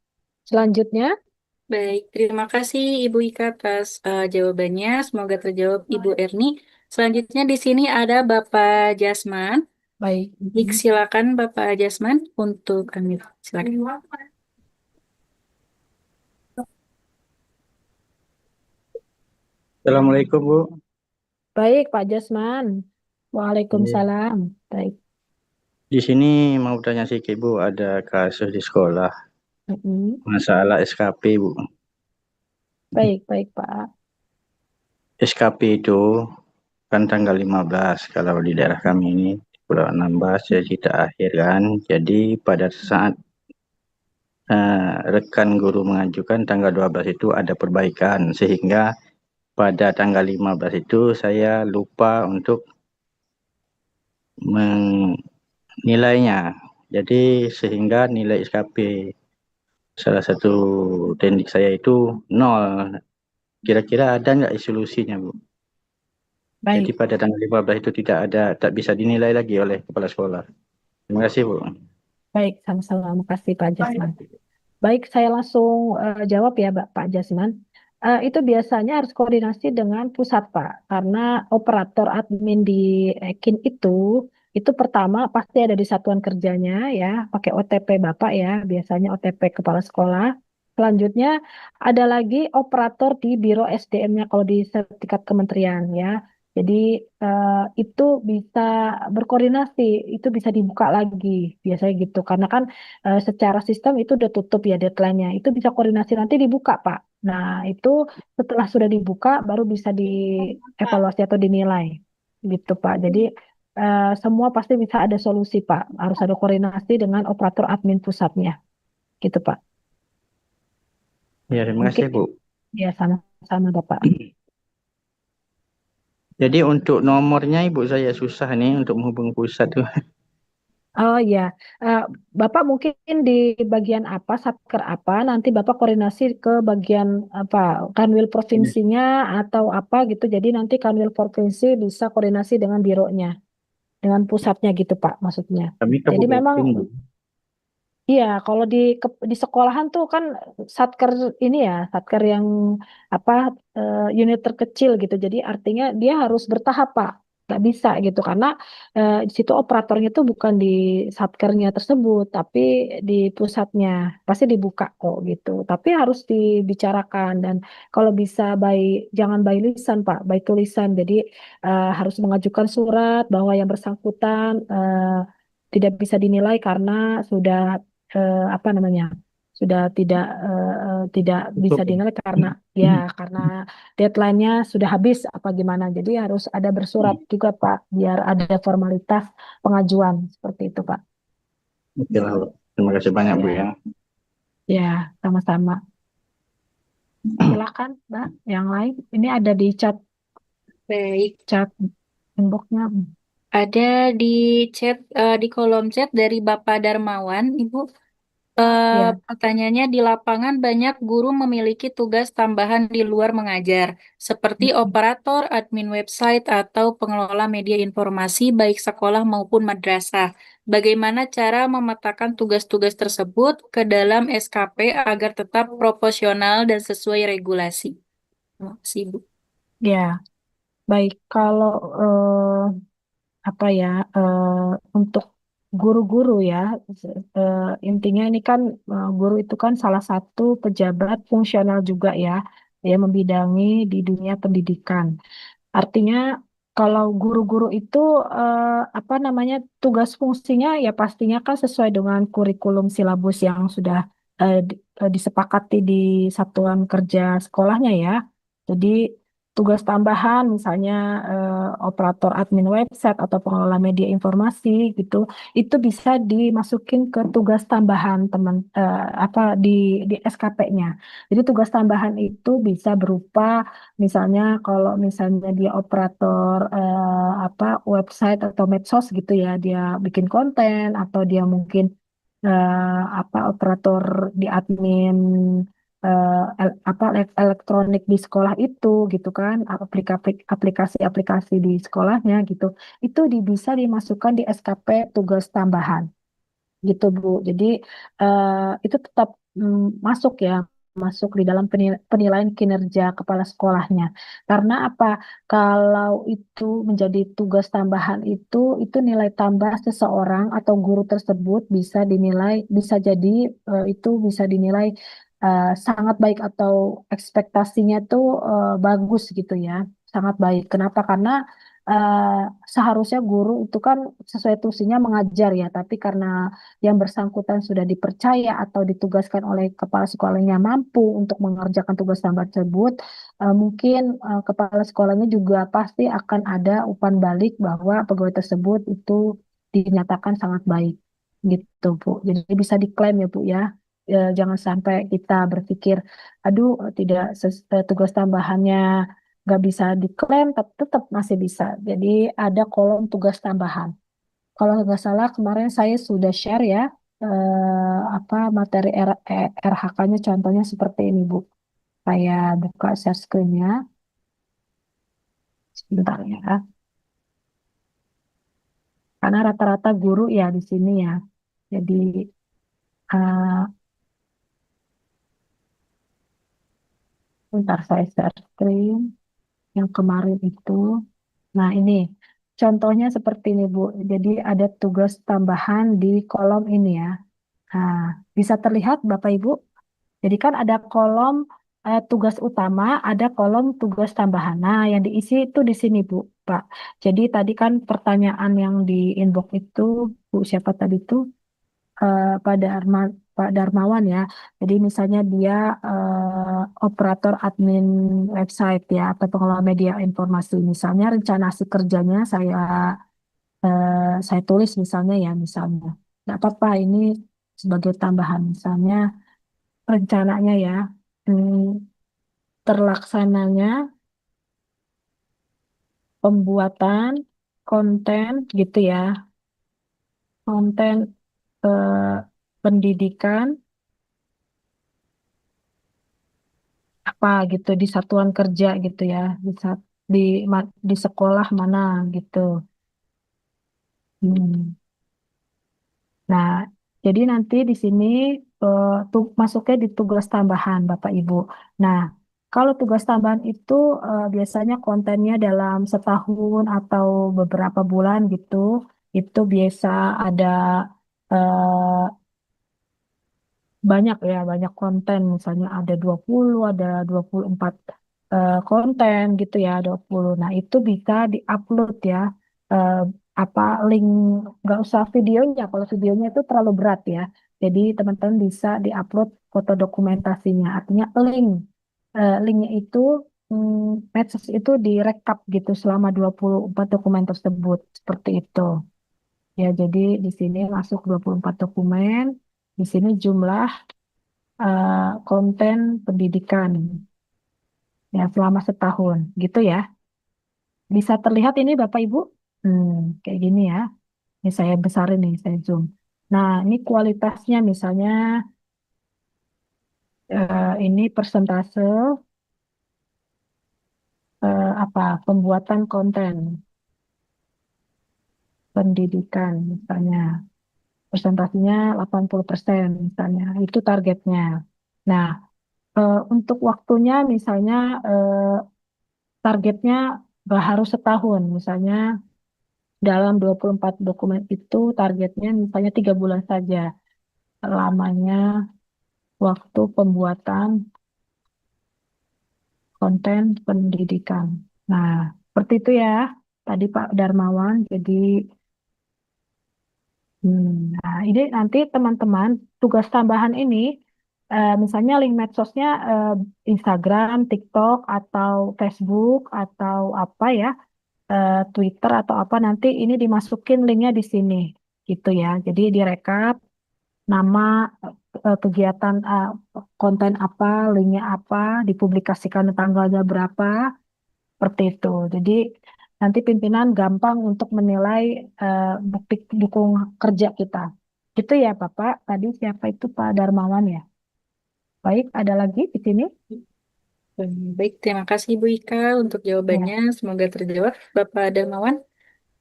Selanjutnya, Baik, terima kasih Ibu Ika atas jawabannya. Semoga terjawab Ibu Erni. Selanjutnya di sini ada Bapak Jasman. baik. Baik, Mm. silakan Bapak Jasman untuk unmute. Silakan. Assalamualaikum Bu. Baik, Pak Jasman. Iya. Waalaikumsalam. Baik. Di sini mau tanya sedikit Bu, ada kasus di sekolah Mm-mm. masalah SKP Bu. Baik, baik, Pak. SKP itu kan tanggal 15 kalau di daerah kami ini Pulau Anambas jadi tidak akhir kan. Jadi pada saat rekan guru mengajukan tanggal 12 itu ada perbaikan sehingga pada tanggal 15 itu saya lupa untuk menilainya. Jadi sehingga nilai SKP salah satu teknik saya itu nol. Kira-kira ada nggak solusinya, Bu? Jadi Baik, pada tanggal 15 itu tidak ada, tak bisa dinilai lagi oleh kepala sekolah. Terima kasih, Bu. baik. Sama-sama. Makasih, Pak Jasman. Baik, saya langsung jawab ya, Pak Jasman. Itu biasanya harus koordinasi dengan pusat, Pak, karena operator admin di Ekin itu pertama pasti ada di satuan kerjanya ya, pakai OTP Bapak ya, biasanya OTP kepala sekolah. Selanjutnya ada lagi operator di Biro SDM-nya kalau di tingkat kementerian ya. Jadi itu bisa berkoordinasi, itu bisa dibuka lagi, biasanya gitu. Karena kan secara sistem itu udah tutup ya deadline-nya. Itu bisa koordinasi nanti dibuka, Pak. Nah, itu setelah sudah dibuka baru bisa dievaluasi atau dinilai. Gitu, Pak. Jadi semua pasti bisa ada solusi, Pak. Harus ada koordinasi dengan operator admin pusatnya. Gitu, Pak. Ya, terima Mungkin kasih, Bu. ya sama-sama, Bapak. Jadi untuk nomornya Ibu saya susah nih untuk menghubungi pusat tuh. Oh ya, Eh, Bapak mungkin di bagian apa, satker apa, nanti Bapak koordinasi ke bagian apa, Kanwil provinsinya atau apa gitu. Jadi nanti Kanwil provinsi bisa koordinasi dengan bironya, dengan pusatnya gitu Pak, maksudnya. Kami Jadi memang Kabupaten, Bu. iya, kalau di sekolahan tuh kan satker ini ya, satker yang apa unit terkecil gitu. Jadi artinya dia harus bertahap, Pak. Nggak bisa gitu karena di situ operatornya tuh bukan di satkernya tersebut, tapi di pusatnya. Pasti dibuka kok gitu. Tapi harus dibicarakan dan kalau bisa jangan by lisan, Pak, by tulisan. Jadi harus mengajukan surat bahwa yang bersangkutan tidak bisa dinilai karena sudah apa namanya sudah tidak bisa Cukup. dinilai karena ya karena deadline-nya sudah habis apa gimana. Jadi harus ada bersurat juga Pak biar ada formalitas pengajuan seperti itu Pak. Oke lah, Bu. Terima kasih banyak, Bu ya. Ya, ya sama-sama. Silakan Mbak. Yang lain ini ada di Baik, chat inbox-nya. ada di chat di kolom chat dari Bapak Darmawan, Ibu. Ya. Pertanyaannya di lapangan banyak guru memiliki tugas tambahan di luar mengajar, seperti operator, admin website, atau pengelola media informasi baik sekolah maupun madrasah. Bagaimana cara memetakan tugas-tugas tersebut ke dalam SKP agar tetap proporsional dan sesuai regulasi? Terima kasih, Bu. Ya, baik. Kalau apa ya untuk guru-guru ya intinya ini kan guru itu kan salah satu pejabat fungsional juga ya ya membidangi di dunia pendidikan. Artinya kalau guru-guru itu apa namanya tugas fungsinya ya pastinya kan sesuai dengan kurikulum silabus yang sudah disepakati di satuan kerja sekolahnya ya. Jadi tugas tambahan misalnya operator admin website atau pengelola media informasi gitu, itu bisa dimasukin ke tugas tambahan teman apa di SKP-nya. Jadi tugas tambahan itu bisa berupa misalnya kalau misalnya dia operator apa website atau medsos gitu ya, dia bikin konten atau dia mungkin apa operator di admin elektronik di sekolah itu gitu kan aplikasi-aplikasi di sekolahnya gitu itu bisa dimasukkan di SKP tugas tambahan gitu Bu. Jadi itu tetap masuk ya, masuk di dalam penilaian kinerja kepala sekolahnya. Karena apa? Kalau itu menjadi tugas tambahan itu nilai tambah seseorang atau guru tersebut bisa dinilai, bisa jadi itu bisa dinilai sangat baik atau ekspektasinya tuh bagus gitu ya, sangat baik. Kenapa? Karena eh, seharusnya guru itu kan sesuai tusinya mengajar ya, tapi karena yang bersangkutan sudah dipercaya atau ditugaskan oleh kepala sekolahnya mampu untuk mengerjakan tugas tambahan tersebut, mungkin kepala sekolahnya juga pasti akan ada umpan balik bahwa pegawai tersebut itu dinyatakan sangat baik gitu Bu. Jadi bisa diklaim ya Bu ya. Jangan sampai kita berpikir, aduh tidak tugas tambahannya nggak bisa diklaim, tapi tetap masih bisa. Jadi ada kolom tugas tambahan. Kalau nggak salah kemarin saya sudah share ya apa materi RHK-nya contohnya seperti ini Bu. Saya buka share screen-nya sebentar ya. Karena rata-rata guru ya di sini ya. Jadi eh, bentar saya share screen yang kemarin itu. Nah ini contohnya seperti ini Bu. Jadi ada tugas tambahan di kolom ini ya. Nah, bisa terlihat Bapak Ibu? Jadi kan ada kolom tugas utama, ada kolom tugas tambahan. Nah, yang diisi itu di sini, Bu, Pak. Jadi tadi kan pertanyaan yang di inbox itu, Bu, siapa tadi itu? Pak Pak Darmawan ya. Jadi misalnya dia operator admin website ya, atau pengelola media informasi. Misalnya rencana si kerjanya saya tulis misalnya ya, misalnya. Nggak apa-apa, ini sebagai tambahan. Misalnya rencananya ya. Hmm, terlaksananya pembuatan konten gitu ya, konten eh, pendidikan apa gitu di satuan kerja gitu ya, di di sekolah mana gitu. Hmm. Nah, jadi nanti di sini masuknya di tugas tambahan Bapak Ibu. Nah, kalau tugas tambahan itu biasanya kontennya dalam setahun atau beberapa bulan gitu, itu biasa ada eh, banyak ya, banyak konten. Misalnya ada 20, ada 24 konten gitu ya, 20. Nah, itu bisa diupload ya. eh, apa link nggak usah videonya, kalau videonya itu terlalu berat ya. Jadi teman-teman bisa diupload foto dokumentasinya. Artinya linknya itu medsos itu direkap gitu selama 24 dokumen tersebut seperti itu. Ya, jadi di sini masuk 24 dokumen. Di sini jumlah konten pendidikan ya selama setahun gitu ya. Bisa terlihat ini Bapak Ibu? Kayak gini ya. Ini saya besarin nih, saya zoom. Nah, ini kualitasnya misalnya ini persentase apa pembuatan konten pendidikan misalnya. Persentasenya 80% misalnya. Itu targetnya. Nah, untuk waktunya misalnya targetnya nggak harus setahun. Misalnya dalam 24 dokumen itu targetnya misalnya 3 bulan saja lamanya waktu pembuatan konten pendidikan. Nah, seperti itu ya tadi Pak Darmawan. Jadi, nah ini nanti teman-teman tugas tambahan ini misalnya link medsosnya Instagram, TikTok, atau Facebook, atau apa ya, Twitter atau apa, nanti ini dimasukin linknya di sini gitu ya. Jadi direkap nama, kegiatan, konten apa, linknya apa, dipublikasikan tanggalnya berapa, seperti itu. Jadi nanti pimpinan gampang untuk menilai bukti dukung kerja kita. Gitu ya Bapak. Tadi siapa itu, Pak Darmawan ya? Baik, ada lagi di sini? Baik, terima kasih Bu Ika untuk Ya, jawabannya. Semoga terjawab, Bapak Darmawan.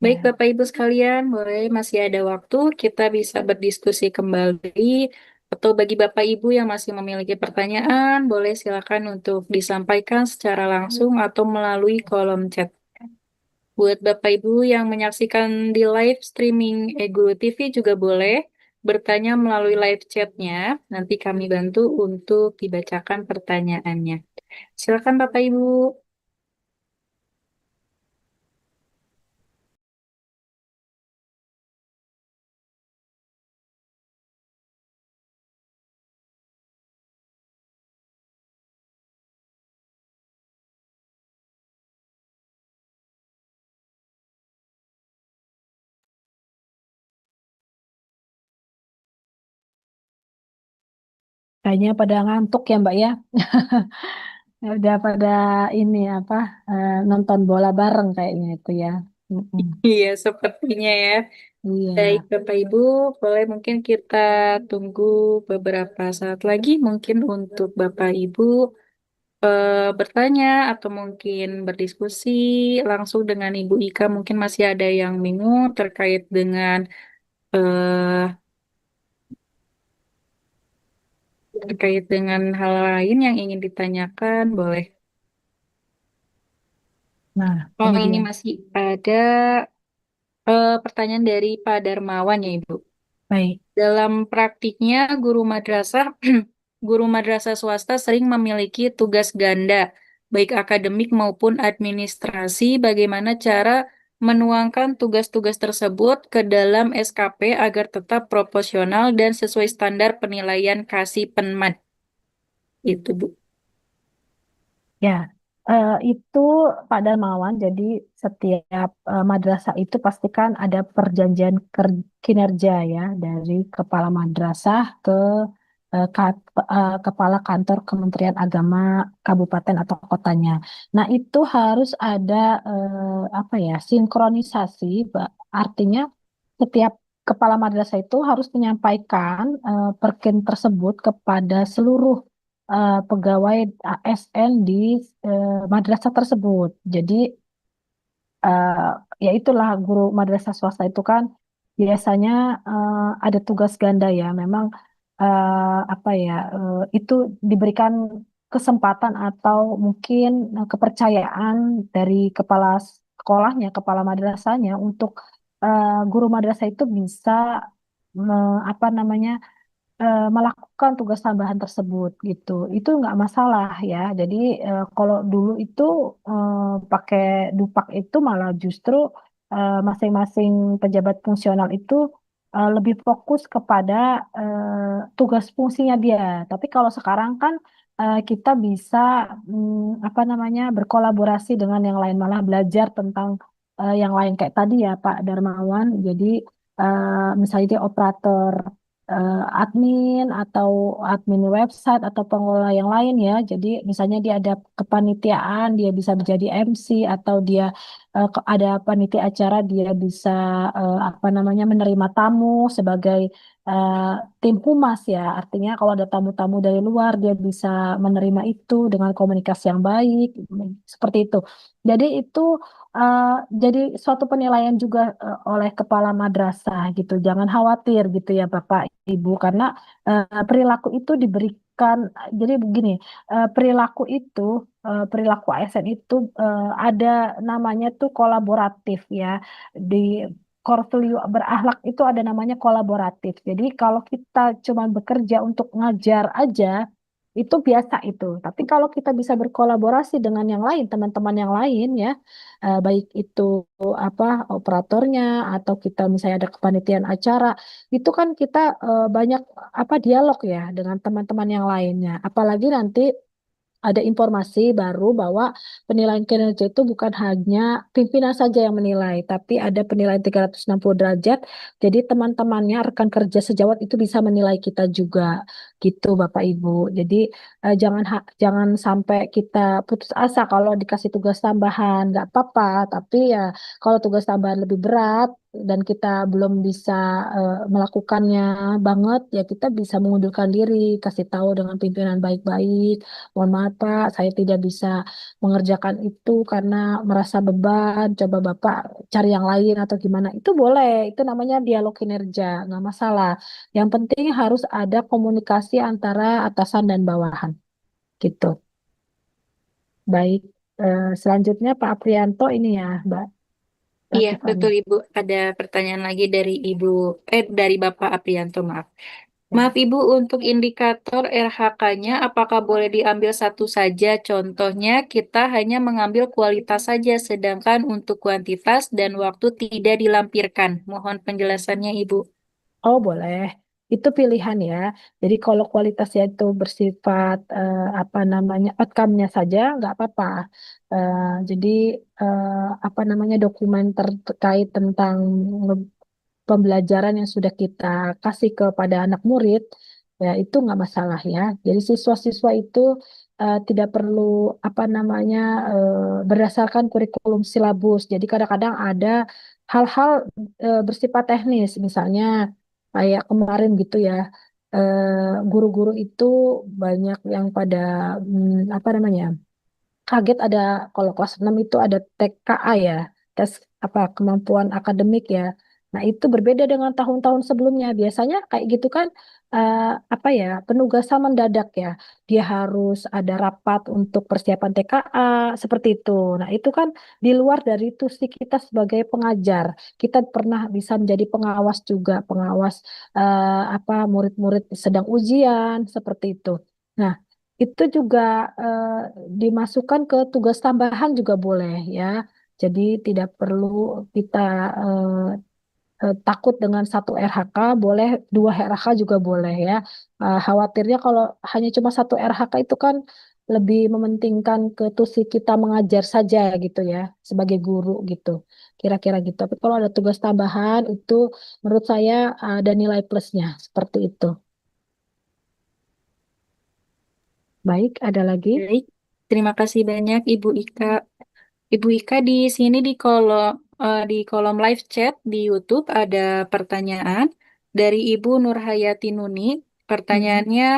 Baik, ya. Bapak Ibu sekalian, boleh masih ada waktu kita bisa berdiskusi kembali. Atau bagi Bapak Ibu yang masih memiliki pertanyaan, boleh silakan untuk disampaikan secara langsung atau melalui kolom chat. Buat Bapak Ibu yang menyaksikan di live streaming Ego TV juga boleh bertanya melalui live chatnya. Nanti kami bantu untuk dibacakan pertanyaannya. Silakan Bapak Ibu. Kayaknya pada ngantuk ya Mbak ya. Udah pada ini apa, nonton bola bareng kayaknya itu ya. Mm-mm. Iya, sepertinya ya. Baik, Iya. Bapak Ibu, boleh mungkin kita tunggu beberapa saat lagi mungkin untuk Bapak Ibu bertanya atau mungkin berdiskusi langsung dengan Ibu Ika. Mungkin masih ada yang bingung terkait dengan eh, hal lain yang ingin ditanyakan, boleh. Nah, Oh, ini ini dia. masih ada pertanyaan dari Pak Darmawan ya, Ibu. Baik. Dalam praktiknya, guru madrasah swasta sering memiliki tugas ganda, baik akademik maupun administrasi. Bagaimana cara menuangkan tugas-tugas tersebut ke dalam SKP agar tetap proporsional dan sesuai standar penilaian Kasih Penmad? Itu, Bu. Ya, itu Pak Darmawan. Jadi setiap madrasah itu pastikan ada perjanjian kinerja ya, dari kepala madrasah ke kepala kantor Kementerian Agama kabupaten atau kotanya. Nah, itu harus ada apa ya, sinkronisasi. Artinya setiap kepala madrasah itu harus menyampaikan perkin tersebut kepada seluruh pegawai ASN di madrasah tersebut. Jadi eh, ya itulah, guru madrasah swasta itu kan biasanya ada tugas ganda ya. Memang apa ya, itu diberikan kesempatan atau mungkin kepercayaan dari kepala sekolahnya, kepala madrasahnya, untuk guru madrasah itu bisa apa namanya, melakukan tugas tambahan tersebut gitu. Itu nggak masalah ya. Jadi kalau dulu itu pakai dupak itu malah justru masing-masing pejabat fungsional itu lebih fokus kepada tugas fungsinya dia. Tapi kalau sekarang kan kita bisa apa namanya, berkolaborasi dengan yang lain, malah belajar tentang yang lain kayak tadi ya Pak Darmawan. Jadi misalnya dia operator admin atau admin website atau pengelola yang lain ya. Jadi misalnya dia ada kepanitiaan, dia bisa menjadi MC, atau dia ada panitia acara, dia bisa apa namanya, menerima tamu sebagai eh, tim humas ya. Artinya kalau ada tamu-tamu dari luar, dia bisa menerima itu dengan komunikasi yang baik, seperti itu. Jadi itu eh, jadi suatu penilaian juga oleh kepala madrasah gitu. Jangan khawatir gitu ya Bapak Ibu, karena perilaku itu diberikan. Jadi begini, perilaku ASN itu ada namanya tuh kolaboratif ya. Di core value berakhlak itu ada namanya kolaboratif. Jadi kalau kita cuma bekerja untuk ngajar aja, Itu biasa itu. Tapi kalau kita bisa berkolaborasi dengan yang lain, teman-teman yang lain ya, baik itu apa operatornya atau kita misalnya ada kepanitiaan acara, itu kan kita banyak apa dialog ya dengan teman-teman yang lainnya. Apalagi nanti ada informasi baru bahwa penilaian kinerja itu bukan hanya pimpinan saja yang menilai, tapi ada penilaian 360 derajat. Jadi teman-temannya, rekan kerja sejawat itu bisa menilai kita juga, gitu Bapak Ibu. Jadi jangan sampai kita putus asa kalau dikasih tugas tambahan, nggak apa-apa. Tapi ya kalau tugas tambahan lebih berat dan kita belum bisa melakukannya banget, ya kita bisa mengundurkan diri, kasih tahu dengan pimpinan baik-baik. Mohon maaf Pak, saya tidak bisa mengerjakan itu karena merasa beban. Coba Bapak cari yang lain atau gimana. Itu boleh, itu namanya dialog kinerja, nggak masalah. Yang penting harus ada komunikasi antara atasan dan bawahan, gitu. Baik, selanjutnya Pak Aprianto ini ya, Mbak Iya, Latifani. betul Ibu. Ada pertanyaan lagi dari dari Bapak Aprianto, maaf. Maaf Ya. Ibu, untuk indikator RH-nya apakah boleh diambil satu saja? Contohnya, kita hanya mengambil kualitas saja, sedangkan untuk kuantitas dan waktu tidak dilampirkan. Mohon penjelasannya Ibu. Oh boleh, itu pilihan ya. Jadi kalau kualitasnya itu bersifat apa namanya outcome-nya saja nggak apa-apa. Jadi eh, apa namanya dokumen terkait tentang pembelajaran yang sudah kita kasih kepada anak murid, ya itu nggak masalah ya. Jadi siswa-siswa itu tidak perlu apa namanya berdasarkan kurikulum silabus. Jadi kadang-kadang ada hal-hal bersifat teknis, misalnya kayak kemarin gitu ya. Guru-guru itu banyak yang pada apa namanya kaget ada kalau kelas 6 itu ada TKA ya, tes apa kemampuan akademik ya. Nah, itu berbeda dengan tahun-tahun sebelumnya. Biasanya kayak gitu kan eh, apa ya, penugasan mendadak ya. Dia harus ada rapat untuk persiapan TKA seperti itu. Nah, itu kan di luar dari tusi kita sebagai pengajar. Kita pernah bisa menjadi pengawas juga, pengawas apa murid-murid sedang ujian seperti itu. Nah, itu juga eh, dimasukkan ke tugas tambahan juga boleh ya. Jadi tidak perlu kita takut dengan satu RHK, boleh dua RHK juga boleh ya. Khawatirnya kalau hanya cuma satu RHK itu kan lebih mementingkan ke tusi kita mengajar saja gitu ya, sebagai guru gitu. Kira-kira gitu. Tapi kalau ada tugas tambahan itu menurut saya ada nilai plusnya seperti itu. Baik, ada lagi? Baik, terima kasih banyak Ibu Ika. Ibu Ika di sini di kolom live chat di YouTube ada pertanyaan dari Ibu Nurhayati Nuni. Mm-mm. Pertanyaannya,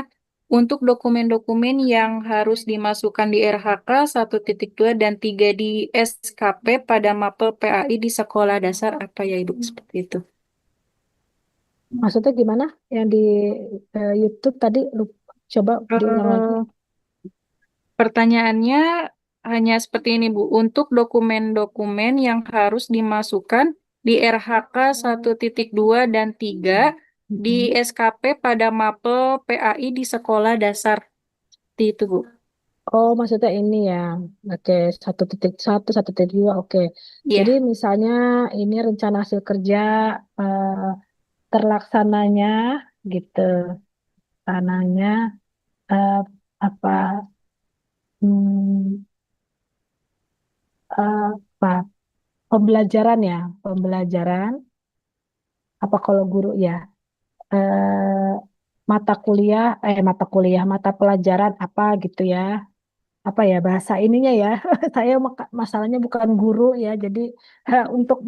untuk dokumen-dokumen yang harus dimasukkan di RHK 1.2 dan 3 di SKP pada mapel PAI di sekolah dasar apa ya Ibu? Seperti itu. Maksudnya gimana? Yang di YouTube tadi coba diulang lagi. Eh, Pertanyaannya hanya seperti ini, Bu. Untuk dokumen-dokumen yang harus dimasukkan di RHK 1.2 dan 3 di Mm-mm. SKP pada mapel PAI di sekolah dasar. Seperti itu, Bu. Oh, maksudnya ini ya. Oke, 1.1, 1.2, oke. Jadi Iya. misalnya ini rencana hasil kerja terlaksananya gitu. Tananya eh, apa hmm, apa pembelajaran ya, pembelajaran apa kalau guru ya. eh, mata pelajaran apa gitu ya. Apa ya bahasa ininya ya. Saya masalahnya bukan guru ya. Jadi untuk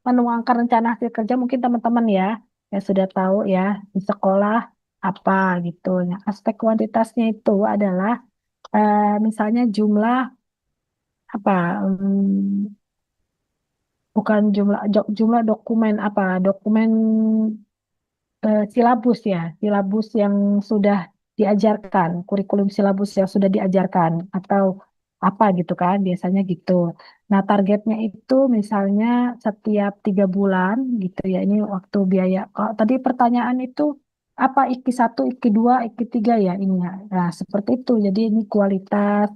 menuangkan rencana hasil kerja mungkin teman-teman ya yang sudah tahu ya di sekolah apa gitu. Nah, aspek kuantitasnya itu adalah misalnya jumlah apa bukan jumlah dokumen apa dokumen silabus ya, silabus yang sudah diajarkan, kurikulum silabus yang sudah diajarkan atau apa gitu kan, biasanya gitu. Nah, targetnya itu misalnya setiap 3 bulan gitu ya, ini waktu biaya. Kalau tadi pertanyaan itu apa IKI 1, IKI 2, IKI 3 ya ini ya. Nah, seperti itu. Jadi ini kualitas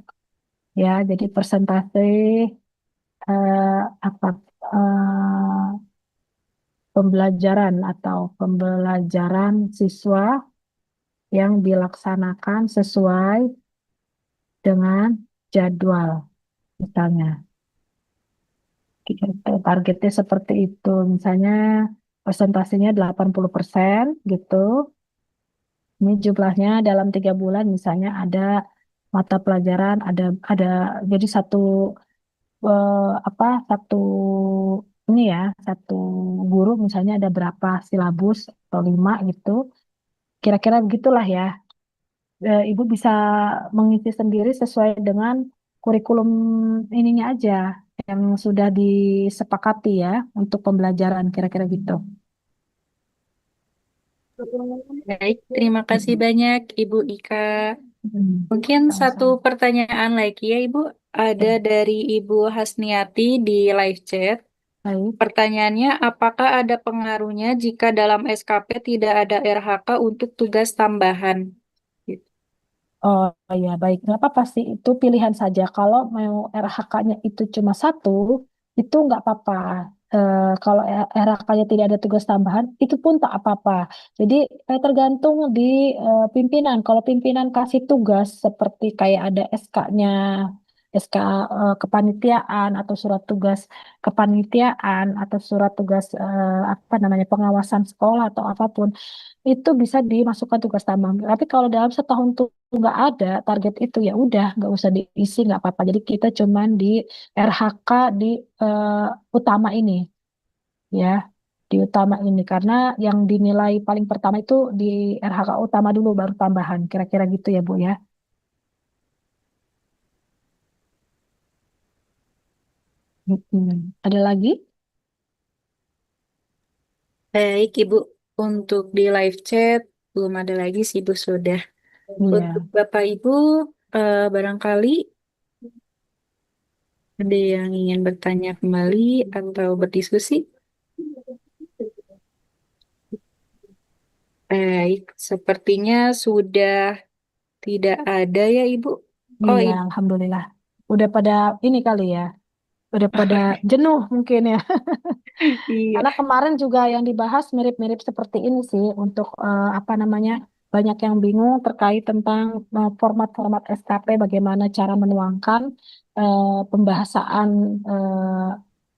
ya, jadi persentase apa pembelajaran atau pembelajaran siswa yang dilaksanakan sesuai dengan jadwal misalnya. Targetnya seperti itu. Misalnya presentasinya 80% gitu. Ini jumlahnya dalam 3 bulan misalnya ada mata pelajaran, ada jadi satu ini ya, satu guru misalnya ada berapa silabus atau 5 gitu. Kira-kira begitulah ya. Ibu bisa mengisi sendiri sesuai dengan kurikulum ininya aja yang sudah disepakati ya untuk pembelajaran kira-kira gitu. Baik, terima kasih Mm-mm. banyak Ibu Ika. Mungkin satu Sama-sama. pertanyaan lagi ya Ibu. Ada Ya, dari Ibu Hasniati di live chat. baik. Pertanyaannya, apakah ada pengaruhnya jika dalam SKP tidak ada RHK untuk tugas tambahan? Gitu. Oh ya baik, nggak apa-apa sih itu pilihan saja. Kalau mau RHK-nya itu cuma satu, itu nggak apa-apa. Kalau RHK-nya tidak ada tugas tambahan, itu pun tak apa-apa. Jadi tergantung di pimpinan. Kalau pimpinan kasih tugas seperti kayak ada SK-nya, SK kepanitiaan atau surat tugas kepanitiaan atau surat tugas apa namanya pengawasan sekolah atau apapun itu bisa dimasukkan tugas tambahan. Tapi kalau dalam setahun tuh nggak ada target itu ya udah nggak usah diisi nggak apa-apa. Jadi kita cuman di RHK di utama ini ya di utama ini karena yang dinilai paling pertama itu di RHK utama dulu baru tambahan. Kira-kira gitu ya Bu ya. Ada lagi? Baik, Ibu. Untuk di live chat, belum ada lagi sih, Ibu sudah. Untuk Iya. Bapak Ibu, barangkali ada yang ingin bertanya kembali atau berdiskusi? Baik, sepertinya sudah tidak ada ya, Ibu. Oh, Iya, Ibu. Alhamdulillah. Udah pada ini kali ya. Udah pada jenuh mungkin ya. Iya. Karena kemarin juga yang dibahas mirip-mirip seperti ini sih untuk apa namanya banyak yang bingung terkait tentang format-format SKP, bagaimana cara menuangkan pembahasaan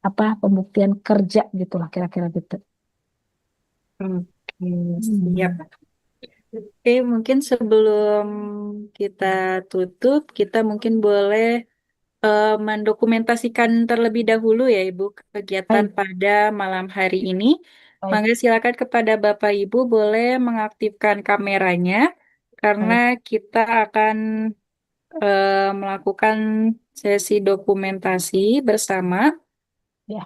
apa pembuktian kerja gitulah kira-kira gitu. Oke, siap. Hmm. Oke, mungkin sebelum kita tutup, kita mungkin boleh mendokumentasikan terlebih dahulu ya Ibu kegiatan Baik, pada malam hari ini. baik, Maka silakan kepada Bapak Ibu boleh mengaktifkan kameranya karena baik. kita akan melakukan sesi dokumentasi bersama. Ya,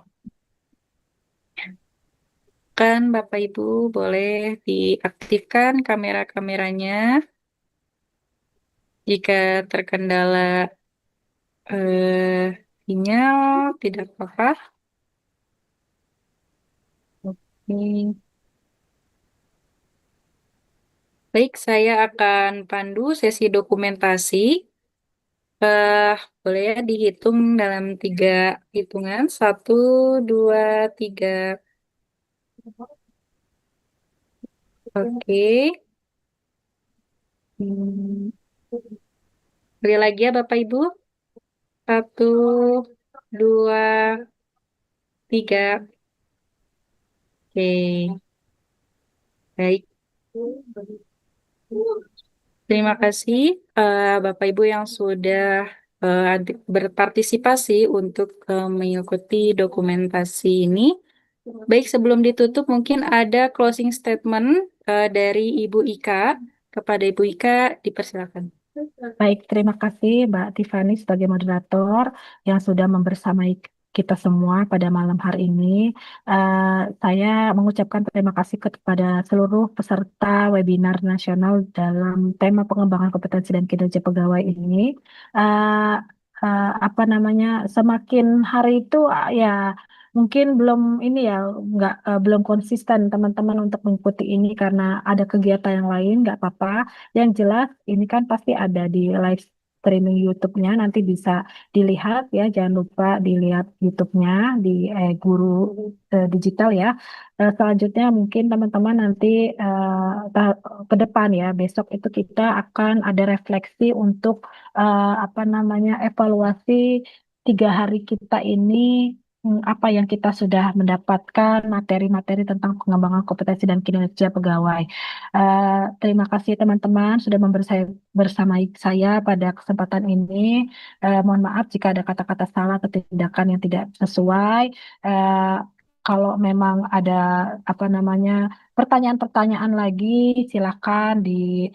Kan Bapak Ibu boleh diaktifkan kamera-kameranya jika terkendala sinyal tidak apa-apa. Oke. Baik, saya akan pandu sesi dokumentasi. Eh, boleh ya dihitung dalam 3 hitungan. 1, 2, 3. Oke. Hmm. Beri lagi ya Bapak Ibu. 1, 2, 3. Oke. Baik. Terima kasih Bapak Ibu yang sudah berpartisipasi untuk mengikuti dokumentasi ini. Baik, sebelum ditutup mungkin ada closing statement dari Ibu Ika. Kepada Ibu Ika, dipersilakan. baik. Terima kasih Mbak Tiffany sebagai moderator yang sudah membersamai kita semua pada malam hari ini. Saya mengucapkan terima kasih kepada seluruh peserta webinar nasional dalam tema pengembangan kompetensi dan kinerja pegawai ini. Eh, apa namanya? Semakin hari itu ya mungkin belum ini ya, nggak belum konsisten teman-teman untuk mengikuti ini karena ada kegiatan yang lain, nggak apa-apa. Yang jelas ini kan pasti ada di live streaming YouTube-nya, nanti bisa dilihat ya, jangan lupa dilihat YouTube-nya di Guru Digital ya. Selanjutnya mungkin teman-teman nanti ke depan ya, besok itu kita akan ada refleksi untuk apa namanya evaluasi 3 hari kita ini, apa yang kita sudah mendapatkan materi-materi tentang pengembangan kompetensi dan kinerja pegawai. Terima kasih teman-teman sudah bersama saya pada kesempatan ini. Mohon maaf jika ada kata-kata salah atau tindakan yang tidak sesuai. Eh, Kalau memang ada apa namanya pertanyaan-pertanyaan lagi, silakan di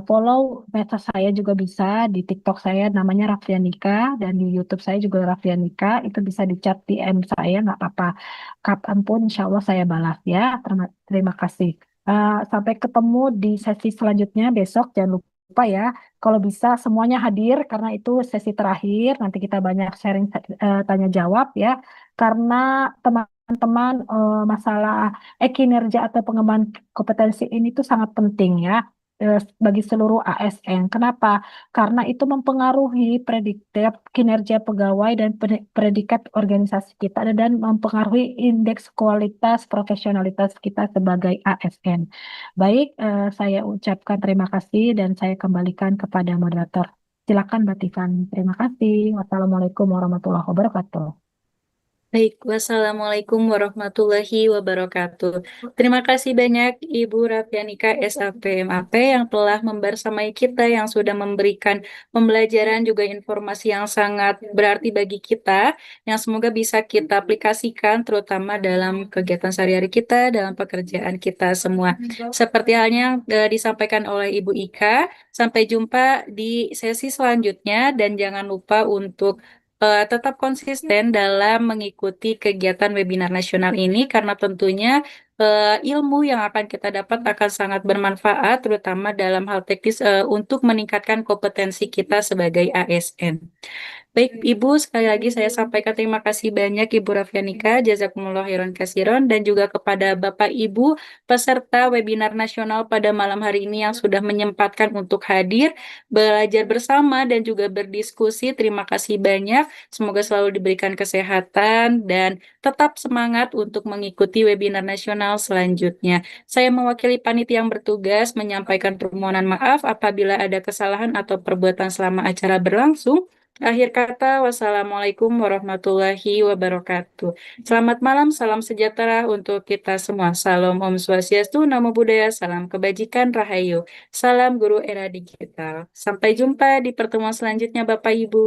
follow medsos saya juga bisa di TikTok saya namanya Raffianika dan di YouTube saya juga Raffianika. Itu bisa di chat DM saya nggak apa-apa. Kapanpun insya Allah saya balas ya. Terima kasih. Sampai ketemu di sesi selanjutnya besok. Jangan lupa ya. Kalau bisa semuanya hadir karena itu sesi terakhir. Nanti kita banyak sharing tanya jawab ya. Karena teman-teman masalah kinerja atau pengembangan kompetensi ini tuh sangat penting ya bagi seluruh ASN. Kenapa? Karena itu mempengaruhi predikat kinerja pegawai dan predikat organisasi kita dan mempengaruhi indeks kualitas profesionalitas kita sebagai ASN. Baik, saya ucapkan terima kasih dan saya kembalikan kepada moderator. Silakan Mbak Tiffany. Terima kasih. Wassalamualaikum warahmatullahi wabarakatuh. Baik, wassalamualaikum warahmatullahi wabarakatuh. Terima kasih banyak Ibu Raffianika SAPMAP yang telah membersamai kita, yang sudah memberikan pembelajaran juga informasi yang sangat berarti bagi kita, yang semoga bisa kita aplikasikan terutama dalam kegiatan sehari-hari kita, dalam pekerjaan kita semua. Seperti halnya yang disampaikan oleh Ibu Ika, sampai jumpa di sesi selanjutnya dan jangan lupa untuk tetap konsisten dalam mengikuti kegiatan webinar nasional ini karena tentunya ilmu yang akan kita dapat akan sangat bermanfaat terutama dalam hal teknis untuk meningkatkan kompetensi kita sebagai ASN. Baik, Ibu, sekali lagi saya sampaikan terima kasih banyak Ibu Raffianika, jazakumullah khairan kasiron, dan juga kepada Bapak Ibu peserta webinar nasional pada malam hari ini yang sudah menyempatkan untuk hadir, belajar bersama, dan juga berdiskusi. Terima kasih banyak. Semoga selalu diberikan kesehatan dan tetap semangat untuk mengikuti webinar nasional selanjutnya. Saya mewakili panitia yang bertugas menyampaikan permohonan maaf apabila ada kesalahan atau perbuatan selama acara berlangsung. Akhir kata, wassalamualaikum warahmatullahi wabarakatuh. Selamat malam, salam sejahtera untuk kita semua. Salam Om Swastiastu, Namo Buddhaya, salam kebajikan, Rahayu. Salam Guru Era Digital. Sampai jumpa di pertemuan selanjutnya, Bapak Ibu.